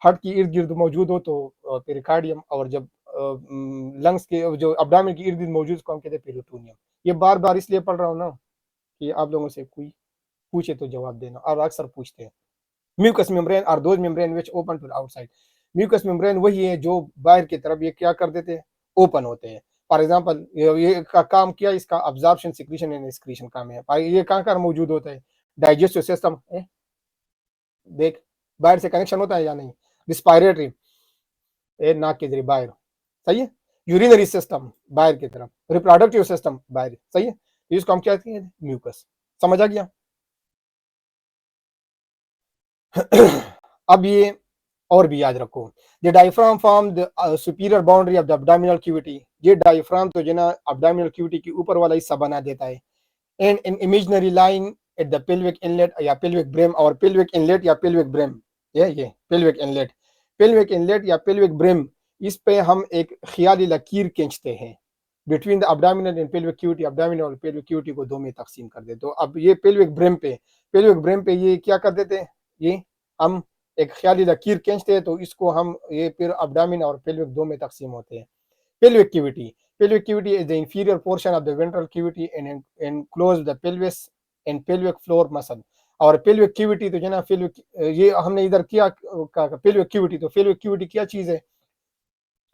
Speaker 1: हार्ट के इर्द गिर्द मौजूद हो तो पेरिकार्डियम, और जब लंग्स के जो अब्डामिन के इर्द गिर्द मौजूद उसको हम कहते हैं पेरिटोनियम। ये बार बार इसलिए पढ़ रहा हूँ ना कि आप लोगों से कोई पूछे तो जवाब देना, और अक्सर पूछते हैं। Mucous membrane are those membrane which open to the outside. Mucous membrane वही है जो बाहर की तरफ ये क्या कर देते हैं, ओपन होते हैं। फॉर एग्जांपल ये का काम किया, इसका अब्जॉर्प्शन सिक्रीशन एंड एक्सक्रीशन काम है। ये कहाँ कहाँ मौजूद होता है, डाइजेस्टिव सिस्टम, देख बाहर से कनेक्शन होता है या नहीं, रिस्पायरेटरी नाक के जरिए बाहर, सही है, यूरिनरी सिस्टम बाहर की तरफ, रिप्रोडक्टिव सिस्टम बाहर, सही है। इसको हम क्या कहते हैं, म्यूकस। समझ आ गया। अब ये और भी याद रखो, the diaphragm form the superior boundary of the abdominal cavity. ये डायफ्राम तो जो ना एब्डोमिनल कैविटी के ऊपर वाला हिस्सा बना देता है। And in imaginary line at the pelvic inlet या पेल्विक ब्रेम, और पेल्विक इनलेट या पेल्विक ब्रेम, ये पेल्विक इनलेट या पेल्विक ब्रेम, इस पे हम एक ख्याली लकीर खींचते हैं between the abdominal and pelvic cavity. Abdominal और पेल्विक कैविटी को दो में तकसीम कर दे। तो अब ये पेल्विक ब्रेम पे ये क्या कर देते हैं, ये हम एक ख्याली लकीर खींचते हैं, तो इसको हम ये फिर एब्डोमिन और पेल्विक दो में तकसीम होते हैं। Pelvic cavity. Pelvic cavity is the inferior portion of the ventral cavity and enclose the pelvis and pelvic floor muscle। और pelvic cavity तो जो ना pelvic, ये हमने इधर किया pelvic cavity, तो pelvic cavity क्या चीज है,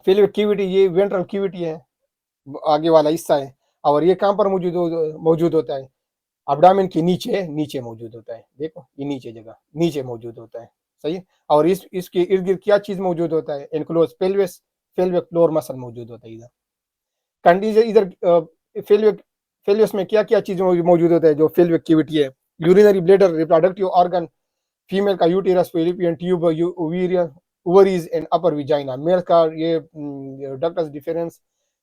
Speaker 1: pelvic cavity ये ventral cavity है, आगे वाला हिस्सा है। और ये कहाँ पर मौजूद होता है, एब्डोमेन के नीचे नीचे मौजूद होता है। देखो ये नीचे जगह नीचे मौजूद होता है, सही है। और इसके इर्द गिर्द क्या चीज मौजूद होता है, enclose pelvis, pelvic floor muscle मौजूद होता है। इधर कंडीशन इधर पेल्विक पेल्विस में क्या क्या चीज मौजूद होता है, जो पेल्विक कैविटी है, urinary bladder, reproductive organ, female का uterus, fallopian tube, ovarian ovaries and upper vagina. Male का ये ductus deferens,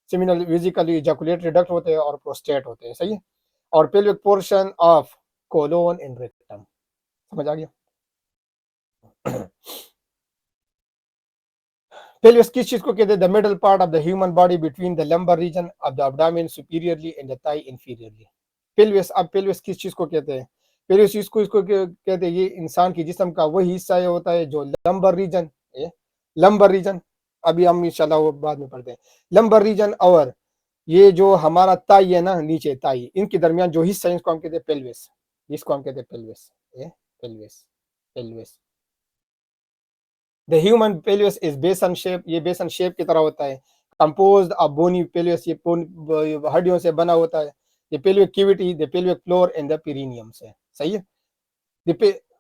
Speaker 1: seminal vesicle ejaculatory duct होते हैं और प्रोस्टेट होते हैं, सही है। और pelvic portion of colon and rectum. समझ आ गया। पेल्विस किस चीज को कहते हैं, the middle part of the human body between the lumbar region of the abdomen superiorly and the thigh inferiorly. Pelvis, अब पेल्विस किस चीज को कहते हैं, पेल्विस इसको कहते हैं, ये इंसान के जिस्म का वही हिस्सा होता है जो लंबर रीजन, अभी हम इंशाल्लाह वो बाद में पढ़ते हैं। लंबर रीजन और ये जो हमारा ताई है ना, नीचे ताई, इनके दरमियान जो हिस्सा है इसको हम कहते हैं पेल्विस। इसको हम कहते हैं pelvis, pelvis pelvis. The human pelvis is बेसन शेप, ये बेसन शेप की तरह होता है। कंपोज्ड ऑफ बोनी पेल्विस, ये हड्डियों से बना होता है। The pelvic cavity, the pelvic floor and the perineum से, सही है।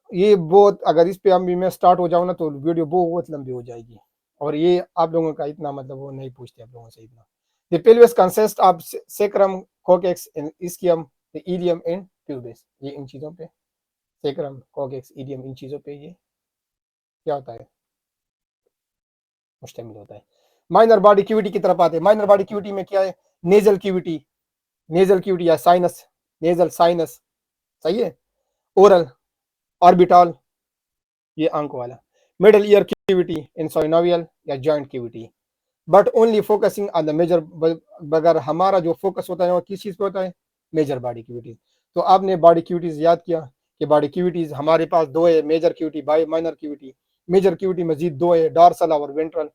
Speaker 1: ये बहुत, अगर इस पे हम मैं स्टार्ट हो जाऊँ ना तो वीडियो बहुत लंबी हो जाएगी, और ये आप लोगों का इतना मतलब वो नहीं पूछते आप लोगों से इतना। The pelvis consist of sacrum, coccyx and ischium, the ilium and pubis. ये इन चीजों पे, सेक्रम, कोकेक्स, इलियम, इन चीजों पे ये क्या होता है, मुश्तमिल होता है। माइनर बॉडी क्यूविटी की तरफ आते हैं। माइनर बॉडी क्यूविटी में क्या है, नेजल क्यूविटी, या साइनस, नेजल साइनस, सही है। ओरल, ऑर्बिटल, ये आंख वाला। मिडल ईयर क्यूविटी, इंसोइनोवियल या joint cavity. But only focusing on the major, बगर हमारा जो फोकस होता है वो किस चीज पे होता है, मेजर बॉडी क्यूविटीज। तो आपने बॉडी क्यूविटीज याद किया कि बॉडी क्यूविटीज हमारे पास दो है, मेजर क्यूविटी, बाय माइनर क्यूविटी। मेजर क्यूविटी मजीद दो है, डॉर्सल और वेंट्रल।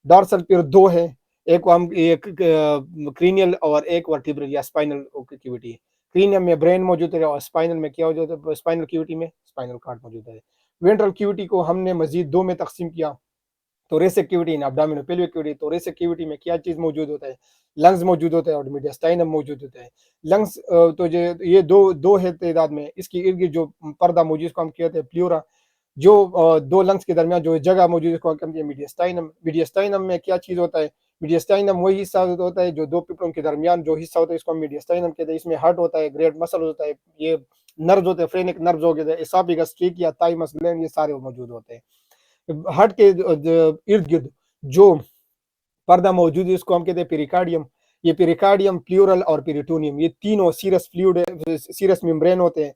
Speaker 1: डॉर्सल फिर दो है, एक को हम एक क्रीनियल और एक वर्टिब्रल या स्पाइनल कैविटी। क्रीनियम में ब्रेन मौजूद है और स्पाइनल में क्या मौजूद है, स्पाइनल कैविटी में स्पाइनल कार्ड मौजूद है। वेंट्रल कैविटी को हमने मजीद दो में तकसीम किया, thoracic cavity इन abdominal pelvic cavity। thoracic cavity में क्या चीज मौजूद होता है, लंग्स मौजूद होता है और mediastinum मौजूद होता है। लंग्स तो ये दो दो है तादाद में, इसकी इर्द गिर्द जो पर्दा मौजूद इसको हम कहते हैं प्लूरा। जो दो लंग्स के दरमियान जो जगह मौजूद है इसको हम कहते हैं मीडियस्टाइनम। मीडियस्टाइनम में क्या चीज होता है, मीडियस्टाइनम वही हिस्सा होता है जो दो पिपड़ों के दरमियान जो हिस्सा होता है इसको हम मीडियस्टाइनम कहते हैं। इसमें हार्ट होता है, ग्रेट मसल होता है, ये नर्व होते हैं, फ्रेनिक नर्व हो गए, एसोफेगस, ट्रैकिया, थाइमस ग्लैंड, ये सारे मौजूद होते हैं। हार्ट के इर्द गिर्द जो पर्दा मौजूद है इसको हम कहते हैं पेरिकार्डियम। ये पेरिकार्डियम, प्लूरल और पेरिटोनियम, ये तीनों सीरस फ्लूइड, सीरस मेम्ब्रेन होते हैं।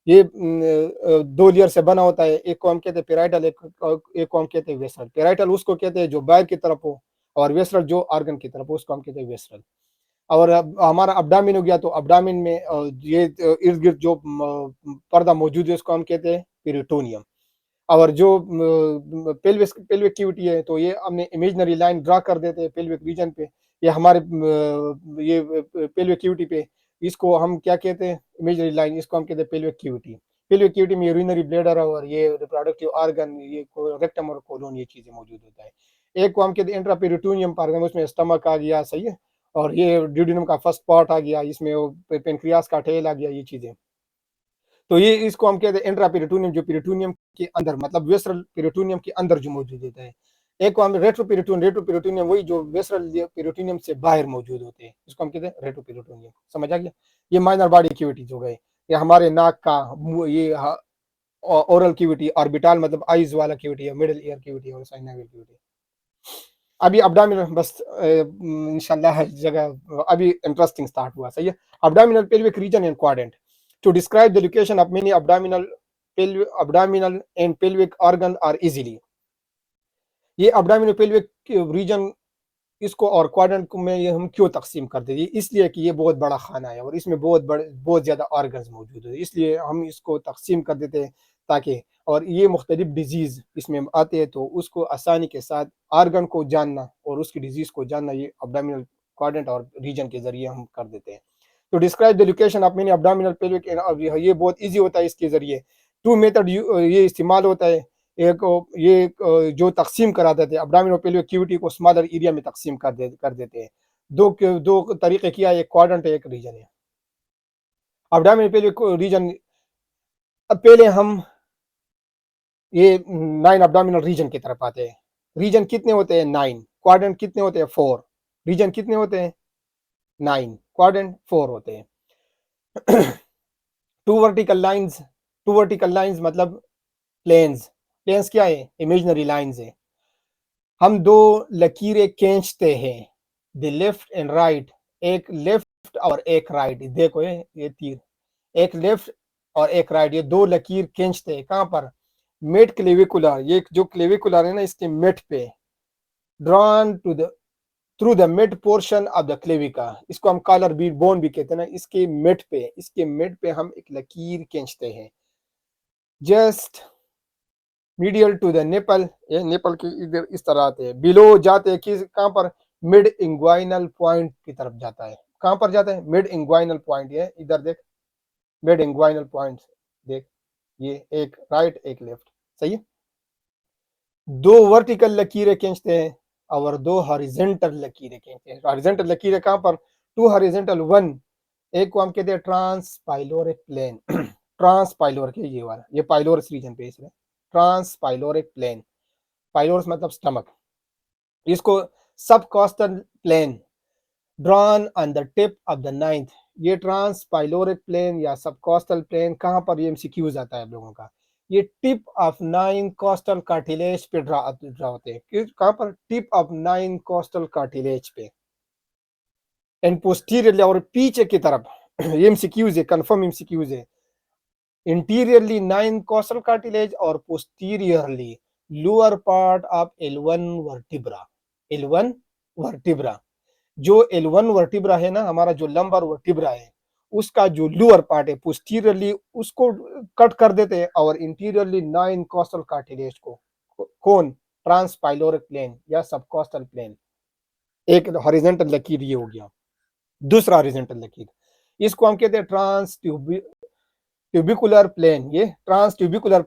Speaker 1: ये दो लेयर से बना होता है, एक को हम कहते हैं पेराइटल, एक को हम कहते हैं वेसरल। पेराइटल उसको कहते हैं जो बाहर की तरफ हो, और वेसरल जो ऑर्गन की तरफ हो उसको हम कहते हैं वेसरल। और हमारा अब्डामिन हो गया, तो अब्डामिन में ये इर्द गिर्द जो पर्दा मौजूद है उसको हम कहते हैं पेरिटोनियम। और जो पेल्विक पेल्विक कैविटी है तो ये हमने इमेजिनरी लाइन ड्रा कर देते हैं पेल्विक रीजन पे, ये हमारे ये पेल्विक कैविटी पे, इसको हम क्या कहते हैं, इमेजिनरी लाइन, इसको हम कहते हैं पेल्विक कैविटी। पेल्विक कैविटी में यूरिनरी ब्लैडर और ये रिप्रोडक्टिव ऑर्गन, ये रेक्टम और कोलोन, ये चीजें मौजूद होता है। एक को हम कहते हैं इंट्रापेरिटोनियम ऑर्गन, उसमें स्टमक आ गया, सही है, और ये ड्यूडेनम का फर्स्ट पार्ट आ गया, इसमें पेनक्रियास का टेल आ गया, ये चीजें। तो ये इसको हम कहते हैं इंट्रा पेरिटोनियम, जो पेरिटोनियम के अंदर मतलब वेस्ट्रल पेरिटोनियम के अंदर जो मौजूद होता है। एक को हम रेट्रो पेरिटोनियम वही जो वेस्ट्रल पेरिटोनियम से बाहर मौजूद होते हैं, इसको हम कहते हैं रेट्रो पेरिटोनियम। समझ आ गया। ये माइनर बॉडी कैविटीज हो गए, ये हमारे नाक का ये ओरल कैविटी, ऑर्बिटल मतलब आईज वाला कैविटी है, मिडिल ईयर कैविटी और साइनोवियल कैविटी। अभी अब्डोमिनल बस इंशाल्लाह हर जगह अभी इंटरेस्टिंग स्टार्ट हुआ, सही है। Abdominal pelvic region and quadrant to describe the location of many abdominal and pelvic organ are easily। ये abdominal pelvic रीजन इसको और क्वाड्रेंट में ये हम क्यों तकसीम कर देते हैं, इसलिए कि ये बहुत बड़ा खाना है और इसमें बहुत ज़्यादा ऑर्गन्स मौजूद है, इसलिए हम इसको तकसीम कर देते हैं ताकि, और ये मुख्तलिफ डिजीज़ इसमें आते हैं तो उसको आसानी के साथ ऑर्गन को जानना और उसकी डिजीज़ को जानना ये abdominal क्वाड्रेंट और रीजन के ज़रिए हम कर देते हैं। तो describe the location of many abdominal pelvic, ये बहुत इजी होता है इसके ज़रिए। टू मेथड ये इस्तेमाल होता है, एक ये जो तकसीम करा देते हैं abdominal pelvic कैविटी को स्मॉलर एरिया में तकसीम कर देते हैं। दो तरीके किया, एक क्वाड्रेंट है एक रीजन है। abdominal pelvic रीजन, अब पहले हम ये 9 abdominal रीजन की तरफ आते हैं। रीजन कितने होते हैं, 9। क्वाड्रेंट कितने होते हैं, 4। रीजन कितने होते हैं, 9। क्वाड्रेंट 4 होते हैं। टू वर्टिकल लाइंस मतलब प्लेन्स। प्लेन्स क्या है, इमेजिनरी लाइंस है। हम दो लकीरें खींचते हैं, द लेफ्ट एंड राइट, एक लेफ्ट और एक राइट, देखो ये तीर, एक लेफ्ट और एक राइट, ये दो लकीर खींचते हैं कहां पर, मिड क्लेविकुलर, ये जो क्लेविकुलर है ना इसके मिड पे, drawn to the through the mid portion of the clavicle, इसको हम कॉलर बीट बोन भी कहते हैं ना, इसके मिड पे हम एक लकीर खींचते हैं। Just medial to the nipple, ये निपल के इधर इस तरह आते हैं, बिलो जाते हैं किस कहां पर, मिड इंग्वाइनल पॉइंट की तरफ जाता है। कहां पर जाता है, मिड इंग्वाइनल पॉइंट, ये इधर देख, मिड इंग्वाइनल पॉइंट देख, ये एक राइट एक लेफ्ट, सही है। दो वर्टिकल लकीरें खींचते हैं और दो हॉरिजॉन्टल लकीरें खींचते हैं। हॉरिजॉन्टल लकीरें कहां पर, टू हॉरिजॉन्टल, वन, एक को हम कहते हैं ट्रांसपाइलोरिक प्लेन। ट्रांसपाइलोरिक ये वाला, ये पाइलोरस रीजन पे इसमें ट्रांसपाइलोरिक प्लेन, पाइलोरस मतलब स्टमक, इसको subcostal plane, drawn on the tip of the ninth. ये ट्रांसपाइलोरिक प्लेन या सबकॉस्टल प्लेन कहां पर, ये एमसीक्यूज आता है आप लोगों का, ये टिप ऑफ 9 कोस्टल कार्टिलेज पे ड्रा होते हैं। कहां पर, टिप ऑफ 9 कोस्टल कार्टिलेज पे, एंड पोस्टीरियरली और पीछे की तरफ, ये एमसीक्यूज है, कंफर्म एमसीक्यूज है, इंटीरियरली 9 कोस्टल कार्टिलेज और posteriorly lower part of L1 vertebra. L1 vertebra, जो L1 वर्टिब्रा है ना हमारा, जो लंबर वर्टिब्रा है उसका जो लोअर पार्ट है पोस्टीरियरली उसको कट कर देते हैं और इंटीरियरली 9 कोस्टल कार्टिलेज को, कौन, ट्रांसपाइलोरिक प्लेन या सबकॉस्टल प्लेन। एक हॉरिजॉन्टल लकीर ये हो गया, दूसरा हॉरिजॉन्टल लकीर, इसको हम कहते हैं ट्यूबिकुलर प्लेन। ये ट्रांस ट्यूबिकुलर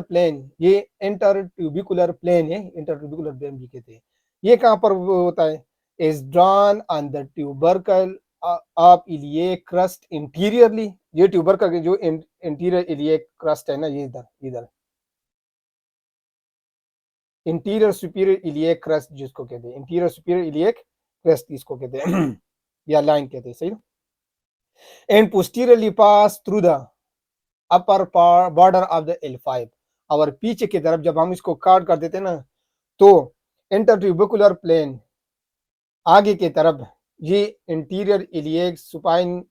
Speaker 1: प्लेन ये इंटर ट्यूबिकुलर प्लेन है, इंटर ट्यूबिकुलर प्लेन भी कहते हैं। ये कहाँ पर होता है? Is drawn on the tubercle of iliac crust interiorly. ये ट्यूबरकल के जो इंटीरियर इलियक क्रस्ट है ना, ये इधर इधर इंटीरियर सुपीरियर इलियक क्रस्ट जिसको कहते हैं, इंटीरियर सुपीरियर इलियक क्रस्ट इसको कहते हैं या लाइन कहते हैं, सही। And posteriorly pass through the upper border of the L5। और पीछे की तरफ जब हम इसको काट कर देते हैं ना, तो इंटरट्यूबिकुलर प्लेन आगे की तरफ ये इंटीरियर इलियक सुपाइन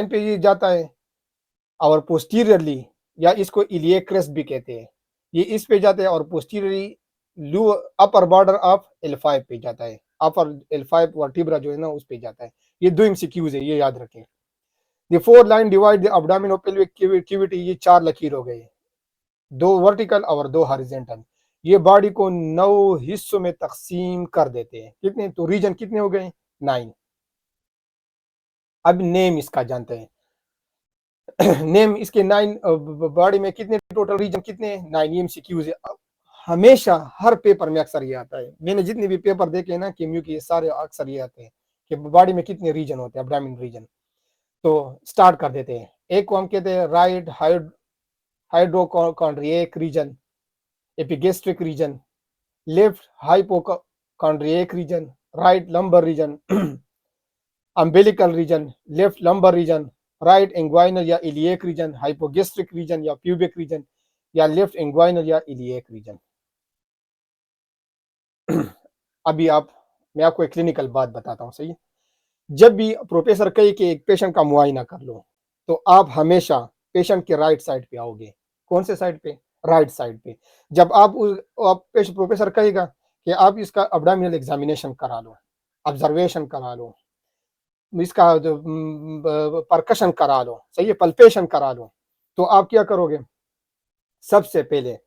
Speaker 1: पे ये जाता है, और पोस्टीरियरली या इसको इलियक क्रेस्ट भी कहते हैं, ये इस पे जाते हैं, और posteriorly upper border of L5 पे जाता है। अपर L5 वर्टिब्रा जो है ना उस पे जाता है। ये दो एमसीक्यूज है, ये याद रखें। The four line divide the abdominopelvic cavity, ये चार लकीर हो गए, दो वर्टिकल और दो हॉरिजॉन्टल। ये बॉडी को 9 हिस्सों में तकसीम कर देते हैं। कितने? तो रीजन कितने हो गए? 9। अब नेम इसका जानते हैं नेम इसके 9, बॉडी में कितने टोटल रीजन कितने? 9। एमसीक्यूज है, हमेशा हर पेपर में अक्सर ये आता है। मैंने जितने भी पेपर देखे ना केम्यू के, सारे अक्सर ये आते हैं कि बॉडी में कितने रीजन होते हैं, एब्डोमेन रीजन। तो स्टार्ट कर देते हैं। एक को हम कहते हैं right hypochondriac region, epigastric region, left hypochondriac region, right lumbar region, umbilical region, left lumbar region, right inguinal या इलियक रीजन, हाइपोगेस्ट्रिक रीजन या प्यूबिक रीजन, या लेफ्ट इंग्वाइनल या इलियक रीजन। अभी मैं आपको एक क्लिनिकल बात बताता हूँ, सही है। जब भी प्रोफेसर कहे कि एक पेशेंट का मुआयना कर लो, तो आप हमेशा पेशेंट के राइट साइड पे आओगे। कौन से साइड पे? राइट साइड पे। जब आप प्रोफेसर कहेगा कि आप इसका एब्डोमिनल एग्जामिनेशन करा लो, ऑब्जर्वेशन करा लो, इसका परकशन करा लो, सही है, पल्पेशन करा लो, तो आप क्या करोगे? सबसे पहले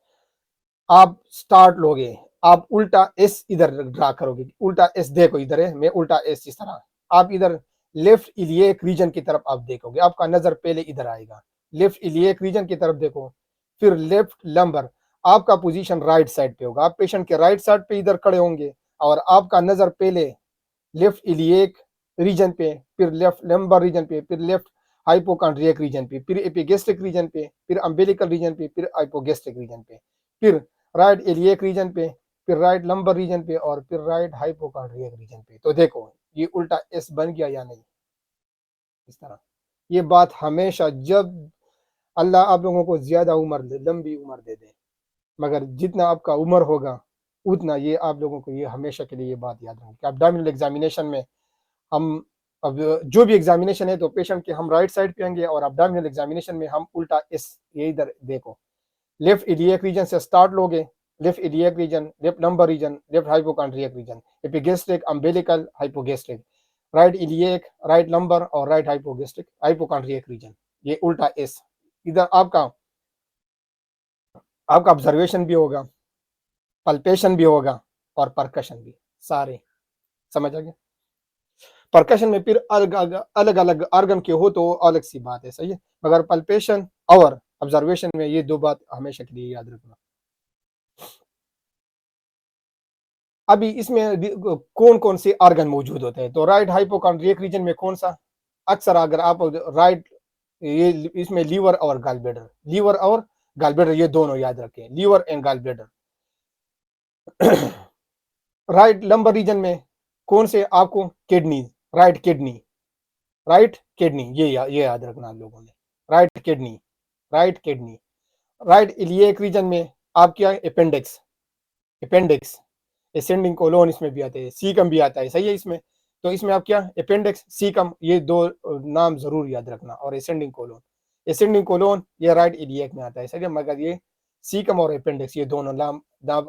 Speaker 1: आप स्टार्ट लोगे, आप उल्टा एस इधर ड्रा करोगे। उल्टा एस देखो, इधर है, मैं उल्टा एस इस तरह, आप इधर लेफ्ट इलियक रीजन की तरफ आप देखोगे, आपका नजर पहले इधर आएगा, लेफ्ट इलियक रीजन की तरफ देखो, फिर लेफ्ट लंबर, आपका पोजीशन राइट साइड पे होगा, आप पेशेंट के राइट साइड पे इधर खड़े होंगे, और आपका नजर पहले लेफ्ट इलियक रीजन पे, फिर लेफ्ट लंबर रीजन पे, फिर लेफ्ट हाइपोकॉन्ड्रियक रीजन पे, फिर एपिगेस्ट्रिक रीजन पे, फिर अम्बिलिकल रीजन पे, फिर हाइपोगेस्ट्रिक रीजन पे, फिर राइट इलियक रीजन पे, फिर राइट लंबर रीजन पे, और फिर राइट हाइपोकॉन्ड्रियक रीजन पे। तो देखो ये उल्टा एस बन गया या नहीं, इस तरह। ये बात हमेशा, जब अल्लाह आप लोगों को ज्यादा उम्र दे, लंबी उम्र दे दे, मगर जितना आपका उम्र होगा उतना ये आप लोगों को ये हमेशा के लिए ये बात याद रखें कि एब्डोमिनल एग्जामिनेशन में हम, अब जो भी एग्जामिनेशन है तो पेशेंट के हम राइट साइड पे आएंगे, और एब्डोमिनल एग्जामिनेशन में हम उल्टा इस ये इधर देखो, लेफ्ट इलियक रीजन से स्टार्ट लोगे, left iliac region, left lumbar region, left hypochondriac region, epigastric, umbilical, hypogastric, right iliac, right lumbar और राइट हाइपोगेस्ट्रिक, हाइपोकॉन्ड्रियक रीजन। ये उल्टा एस इधर आपका ऑब्जर्वेशन भी होगा, पल्पेशन भी होगा, और परकशन भी, सारे समझ आ गया। परकशन में फिर अलग अलग ऑर्गन के हो तो अलग सी बात है, सही है, मगर पल्पेशन और ऑब्जर्वेशन में ये दो बात हमेशा के लिए याद रखना। अभी इसमें कौन कौन से ऑर्गन मौजूद होते हैं? तो राइट हाइपोकॉन्ड्रियक रीजन में कौन सा? अक्सर अगर आप राइट, ये इसमें लीवर और गॉलब्लैडर, लीवर और गॉलब्लैडर ये दोनों याद रखें, liver and gallbladder. Right lumbar region में कौन से आपको? Kidney, right kidney, right kidney, ये याद रखना आप लोगों ने, right kidney, right kidney. Right iliac region में आप क्या? अपेंडिक्स, अपेंडिक्स, एसेंडिंग कोलोन इसमें भी आते हैं, सीकम भी आता है, सही है इसमें। तो इसमें आप क्या? अपेंडिक्स, सीकम, ये दो नाम जरूर याद रखना, और एसेंडिंग कोलोन, एसेंडिंग कोलोन ये राइट इलियक में आता है, सही है, मगर ये सीकम और अपेंडिक्स ये दोनों नाम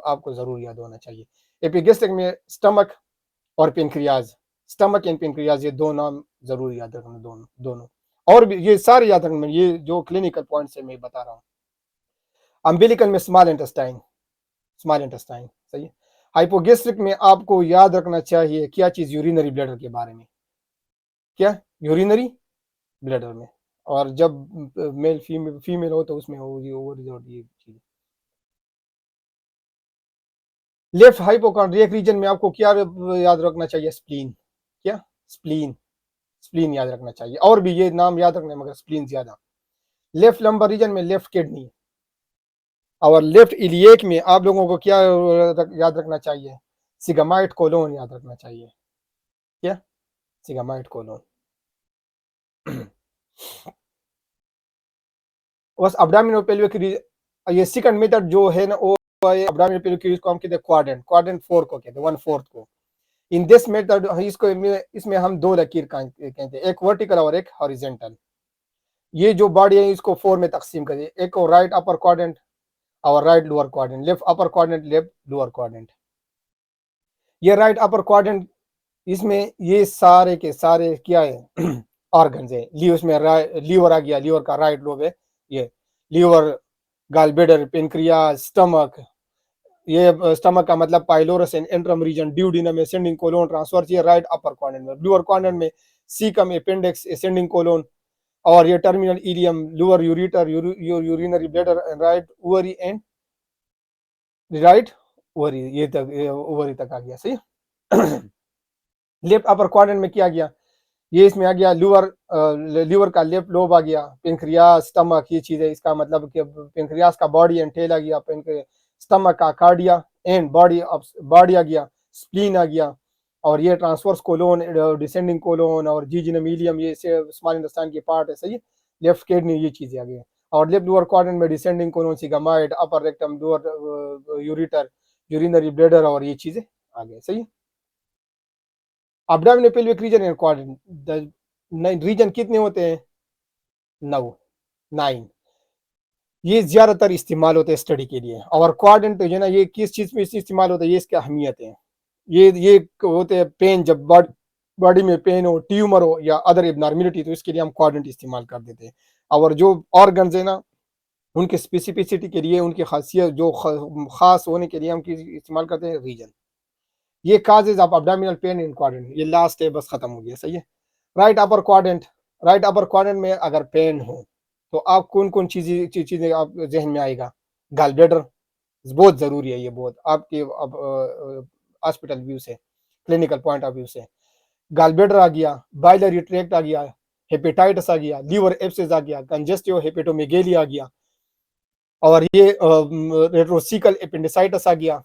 Speaker 1: आपको जरूर याद होना चाहिए। एपिगेस्ट्रिक में स्टमक और पेनक्रियाज, स्टमक एंड पेनक्रियाज ये दो नाम जरूर याद रखना, दोनों दोनों, और भी ये सारे याद रखना, ये जो क्लिनिकल पॉइंट्स है मैं बता रहा हूँ। अम्बिलिकल में स्मॉल इंटेस्टाइन, स्मॉल इंटेस्टाइन, सही है। हाइपोगेस्ट्रिक में आपको याद रखना चाहिए क्या चीज, यूरिनरी ब्लैडर के बारे में, क्या यूरिनरी ब्लैडर में, और जब मेल फीमेल फीमेल हो तो उसमें हो ये ओवरीज और ये चीज। लेफ्ट हाइपोकॉन्ड्रियक रीजन में आपको क्या याद रखना चाहिए, स्प्लीन, क्या स्प्लीन, स्प्लीन याद रखना चाहिए, और भी ये नाम याद रखना है मगर स्प्लीन ज्यादा। लेफ्ट लंबर रीजन में लेफ्ट किडनी, और लेफ्ट इलिएक में आप लोगों को क्या याद रखना चाहिए, सिगामाइट कोलोन याद रखना चाहिए, क्या सिगामाइट कोलोन। बस अब्डामिनो पेल्विक, ये सेकंड मेथड जो है ना वो अब्डामिनो पेल्विक को हम कहते हैं क्वाड्रेंट, क्वाड्रेंट 4 को कहते हैं, 1/4 को। इन दिस मेथड इसको इसमें हम दो लकीर कहते हैं, एक वर्टिकल और एक हॉरिजेंटल। ये जो बॉडी है इसको 4 में तकसीम करिए, एक को राइट अपर क्वाड्रेंट और right lower quadrant, left upper quadrant left lower quadrant. ये राइट अपर क्वाड्रेंट, इसमें ये सारे के सारे क्या है ऑर्गन्स है। उसमें लीवर आ गया, लीवर का राइट लोब है, ये लीवर, गालब्लेडर, पेनक्रियास, स्टमक, ये स्टमक का मतलब pylorus and antrum region, duodenum, ascending colon, transverse, ये राइट अपर क्वाड्रेंट में। लोअर क्वाड्रेंट में सीकम, अपेंडिक्स, असेंडिंग कोलोन, और ये terminal ileum, lower ureter, urinary bladder, right ovary and right ovary, ये तक ओवरी तक आ गया, सही। लेफ्ट अपर क्वाड्रेंट में क्या गया, ये इसमें आ गया लीवर का लेफ्ट लोब आ गया, पेनक्रियास, स्टमक, ये चीज है, इसका मतलब कि पेनक्रियास का बॉडी एंड टेल आ गया, स्टमक का कार्डिया एंड बॉडी आ गया, स्प्लीन आ गया, और ये ट्रांसवर्स कोलोन, डिसेंडिंग कोलोन, और जीजिनमिलियम, ये स्मॉल इंटेस्टाइन की पार्ट है, सही है। लेफ्ट किडनी, ये चीजें आ गई, और लेफ्ट लोअर क्वाड्रेंट में descending colon, sigmoid, upper rectum, lower ureter, urinary bladder, और ये चीजें आ गई, सही है। Abdominal pelvic region and quadrant, region कितने होते हैं, 9, 9। ये ज्यादातर इस्तेमाल होते हैं स्टडी के लिए, और क्वाड्रेंट जो है ना ये किस चीज में इस्तेमाल होता है, ये इसकी अहमियत है। ये होते हैं पेन, जब बॉडी में पेन हो, ट्यूमर हो या अदर एबनॉर्मेलिटी, तो इसके लिए हम क्वाड्रेंट इस्तेमाल कर देते हैं। और जो ऑर्गन्स है ना उनके स्पेसिफिसिटी के लिए, उनकी खासियत जो खास होने के लिए हम इस्तेमाल करते हैं रीजन। ये causes of abdominal pain in quadrant, ये लास्ट है, बस खत्म हो गया, सही है। Right upper quadrant, right upper quadrant में अगर पेन हो तो आप कौन कौन चीजें आप जहन में आएगा, गॉलब्लैडर बहुत जरूरी है, ये बहुत आपके हॉस्पिटल व्यू से, क्लिनिकल पॉइंट ऑफ व्यू से। गॉलब्लैडर आ गया, बाइलरी ट्रैक्ट आ गया, हेपेटाइटिस आ गया, लीवर एब्सेस आ गया, कंजेस्टिव हेपेटोमेगेली आ गया, और ये रेट्रोसिकल एपेंडिसाइटिस आ गया,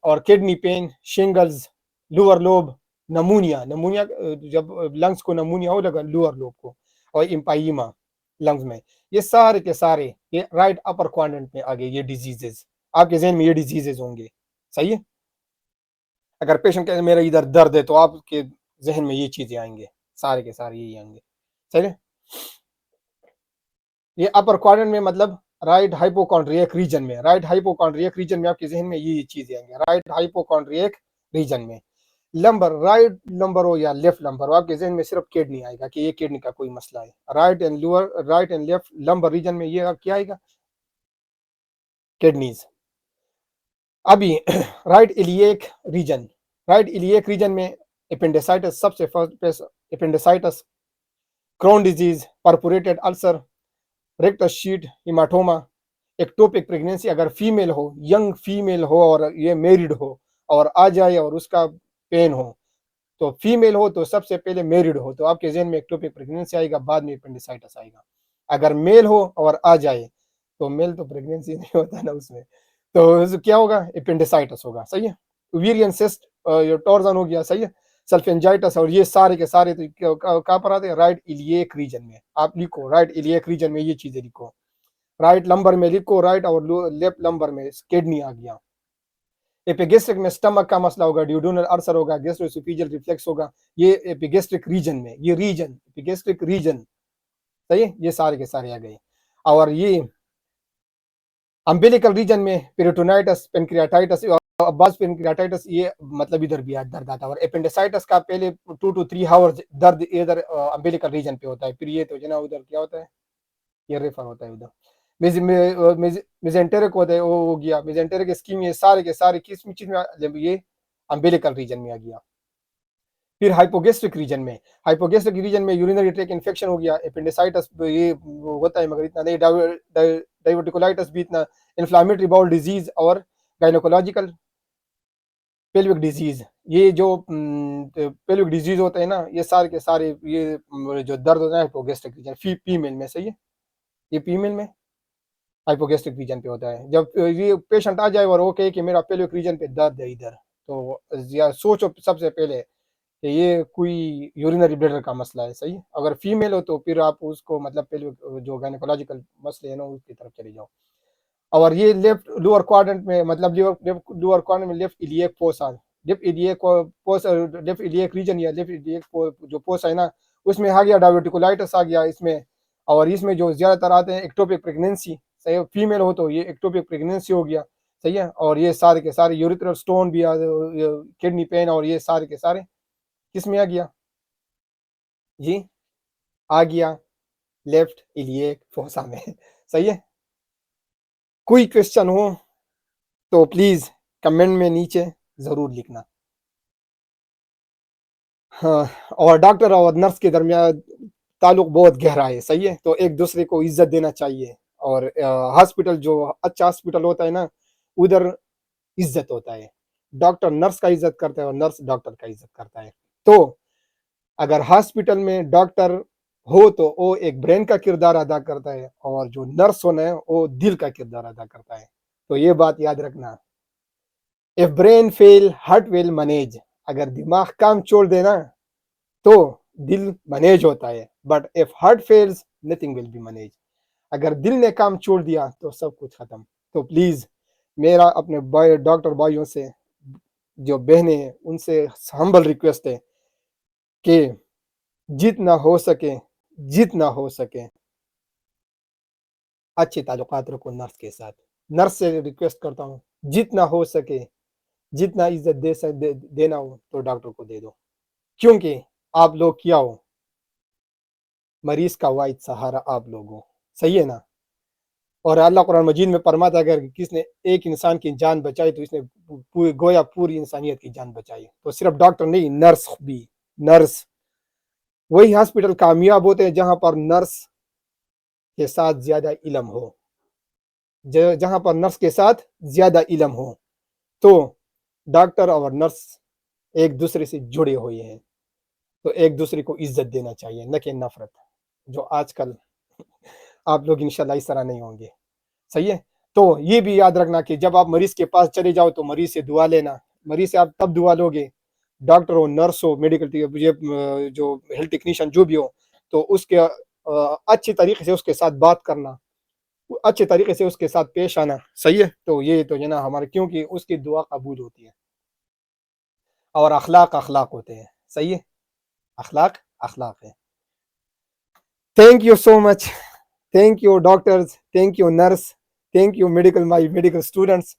Speaker 1: और kidney pain, shingles, lower lobe, pneumonia, pneumonia जब लंग्स को नमूनिया हो लगा लोअर लोब को, और इम्पाइमा लंग्स में, ये सारे के सारे ये राइट अपर क्वाड्रेंट में आ गए। ये डिजीजेस आपके जहन में, ये डिजीजेस होंगे, सही है। अगर पेशेंट कहते मेरा इधर दर्द है तो आपके जहन में ये चीजें आएंगे, सारे के सारे यही आएंगे, सही है। ये अपर क्वाड्रेंट में मतलब राइट हाइपोकॉन्ड्रियक रीजन में, राइट हाइपोकॉन्ड्रियक रीजन में आपके जहन में ये चीजें आएंगे, राइट हाइपोकॉन्ड्रियक रीजन में। लंबर, राइट लंबर हो या लेफ्ट लंबर हो, आपके जहन में सिर्फ किडनी आएगा कि ये किडनी का कोई मसला है। Right and lower, right and left lumbar region में ये क्या आएगा, किडनीज। अभी right iliac region, right iliac region में एपेंडिसाइटिस सबसे first, appendicitis, Crohn disease, perforated ulcer, rectus sheath, haematoma, ectopic pregnancy, अगर फीमेल हो, यंग फीमेल हो और ये मैरिड हो और आ जाए और उसका पेन हो, तो फीमेल हो तो सबसे पहले मैरिड हो तो आपके जहन में एक्टोपिक प्रेगनेंसी आएगा, बाद में एपेंडिसाइटिस आएगा। अगर मेल हो और आ जाए, तो मेल तो प्रेगनेंसी नहीं होता ना उसमें, तो क्या होगा, एपेंडिसाइटिस होगा, सही है। ओवेरियन सिस्ट, टॉर्जन हो गया, सही है। सल्फेंजाइटिस, और ये सारे के सारे तो कहाँ पर आते हैं, राइट इलिएक रीजन में। आप लिखो राइट इलिएक रीजन में ये चीजें लिखो, राइट लंबर में लिखो, राइट और लेफ्ट लंबर में किडनी आ गया। एपिगेस्ट्रिक में स्टमक का मसला होगा, ड्यूडेनल अल्सर होगा, गैस्ट्रोएसोफेजियल रिफ्लेक्स होगा, ये एपिगेस्ट्रिक रीजन में, ये रीजन एपिगेस्ट्रिक रीजन, सही है। ये सारे के सारे आ गए। और ये अम्बिलिकल रीजन में पेरिटोनाइटिस, पेनक्रियाटाइटिस, बस पेनक्रियाटाइटिस, ये मतलब इधर भी दर्द आता है। और एपेंडिसाइटिस का पहले 2 to 3 आवर्स दर्द इधर अम्बिलिकल रीजन पे होता है, फिर ये तो जना उधर क्या होता है, ये रेफर होता है उधर। मेजेंटेरिक होता है, वो हो गया मेजेंटेरिक स्कीम, ये सारे के सारे किस चीज में, ये अम्बिलिकल रीजन में आ गया। फिर हाइपोगेस्ट्रिक रीजन में यूरिनरी ट्रैक इन्फेक्शन हो गया, एपेंडिसाइटिस ये होता है मगर इतना नहीं, डाइवर्टिकुलाइटिस भी इतना, इन्फ्लामेटरी बाउल डिजीज और गायनोकोलॉजिकल पेल्विक डिजीज, ये जो पेल्विक डिजीज होते हैं ना, ये सारे के सारे ये जो दर्द होता है हाइपोगेस्ट्रिक रीजन फीमेल में, सही है, ये फीमेल में हाइपोगेस्ट्रिक रीजन पे होता है। जब ये पेशेंट आ जाए और वो कहे कि मेरा पेल्विक रीजन पे दर्द है इधर, तो या सोचो सबसे पहले कि ये कोई यूरिनरी ब्लैडर का मसला है, सही है। अगर फीमेल हो तो फिर आप उसको मतलब पेल्विक जो गायनोकोलॉजिकल मसले है ना उसकी तरफ चले जाओ। और ये लेफ्ट लोअर क्वाड्रेंट में मतलब लोअर क्वाड्रेंट में left iliac fossa, left iliac region या लेफ्ट इलियक जो फोसा है ना, उसमें आ गया डायवर्टिकुलाइटिस आ गया इसमें। और इसमें जो ज्यादातर आते हैं एक्टोपिक प्रेगनेंसी, सही है, फीमेल हो तो ये एक्टोपिक प्रेगनेंसी हो गया, सही है। और ये सारे के सारे यूरिथ्रल स्टोन भी, किडनी पेन, और ये सारे के सारे किस में आ गया, जी आ गया लेफ्ट इलियक फोसा में सही है। कोई क्वेश्चन हो तो प्लीज कमेंट में नीचे जरूर लिखना। हाँ, और डॉक्टर और नर्स के दरमियान ताल्लुक बहुत गहरा है, सही है, तो एक दूसरे को इज्जत देना चाहिए। और हॉस्पिटल जो अच्छा हॉस्पिटल होता है ना, उधर इज्जत होता है, डॉक्टर नर्स का इज्जत करता है और नर्स डॉक्टर का इज्जत करता है। तो अगर हॉस्पिटल में डॉक्टर हो तो वो एक ब्रेन का किरदार अदा करता है, और जो नर्स होना है वो दिल का किरदार अदा करता है। तो ये बात याद रखना, if brain fail heart will manage, अगर दिमाग काम छोड़ देना तो दिल मैनेज होता है, but if heart fails nothing will be manage, अगर दिल ने काम छोड़ दिया तो सब कुछ खत्म। तो प्लीज मेरा अपने भाई डॉक्टर भाइयों से, जो बहनें हैं उनसे हम्बल रिक्वेस्ट है कि जितना हो सके, जितना हो सके अच्छे ताल्लुकात रखो नर्स के साथ। नर्स से रिक्वेस्ट करता हूँ, जितना हो सके, जितना इज्जत देना हो तो डॉक्टर को दे दो, क्योंकि आप लोग क्या हो, मरीज का वाहिद सहारा आप लोग हो, सही है ना। और अल्लाह कुरान मजीद में फरमाता है अगर किसने एक इंसान की जान बचाई तो इसने गोया पूरी इंसानियत की जान बचाई। तो सिर्फ डॉक्टर नहीं, नर्स भी, नर्स, वही हॉस्पिटल कामयाब होते हैं जहां पर नर्स के साथ ज्यादा इलम हो, जहां पर नर्स के साथ ज्यादा इलम हो। तो डॉक्टर और नर्स एक दूसरे से जुड़े हुए हैं, तो एक दूसरे को इज्जत देना चाहिए, न कि नफरत, जो आजकल आप लोग इंशाल्लाह इस तरह नहीं होंगे, सही है। तो ये भी याद रखना कि जब आप मरीज के पास चले जाओ तो मरीज से दुआ लेना, मरीज से आप तब दुआ लोगे, डॉक्टर हो, नर्स हो, मेडिकल जो हेल्थ टेक्नीशियन जो भी हो, तो उसके अच्छे तरीके से उसके साथ बात करना, अच्छे तरीके से उसके साथ पेश आना, सही है। तो ये तो है ना हमारे, क्योंकि उसकी दुआ कबूल होती है। और अखलाक अखलाक होते हैं, सही है, अखलाक अखलाक है। Thank you so much, thank you doctors, thank you nurse, thank you medical my medical students,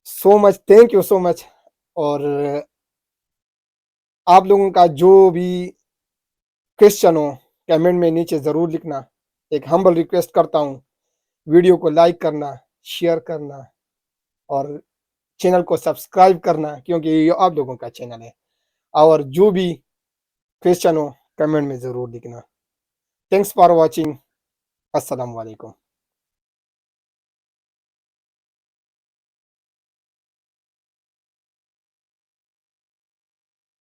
Speaker 1: so much, thank you so much. और आप लोगों का जो भी क्वेश्चन हो कमेंट में नीचे ज़रूर लिखना। एक हम्बल रिक्वेस्ट करता हूँ, वीडियो को लाइक करना, शेयर करना और चैनल को सब्सक्राइब करना, क्योंकि ये आप लोगों का चैनल है। और जो भी क्वेश्चन हो कमेंट में ज़रूर लिखना। Thanks for watching. अस्सलाम वालेकुम।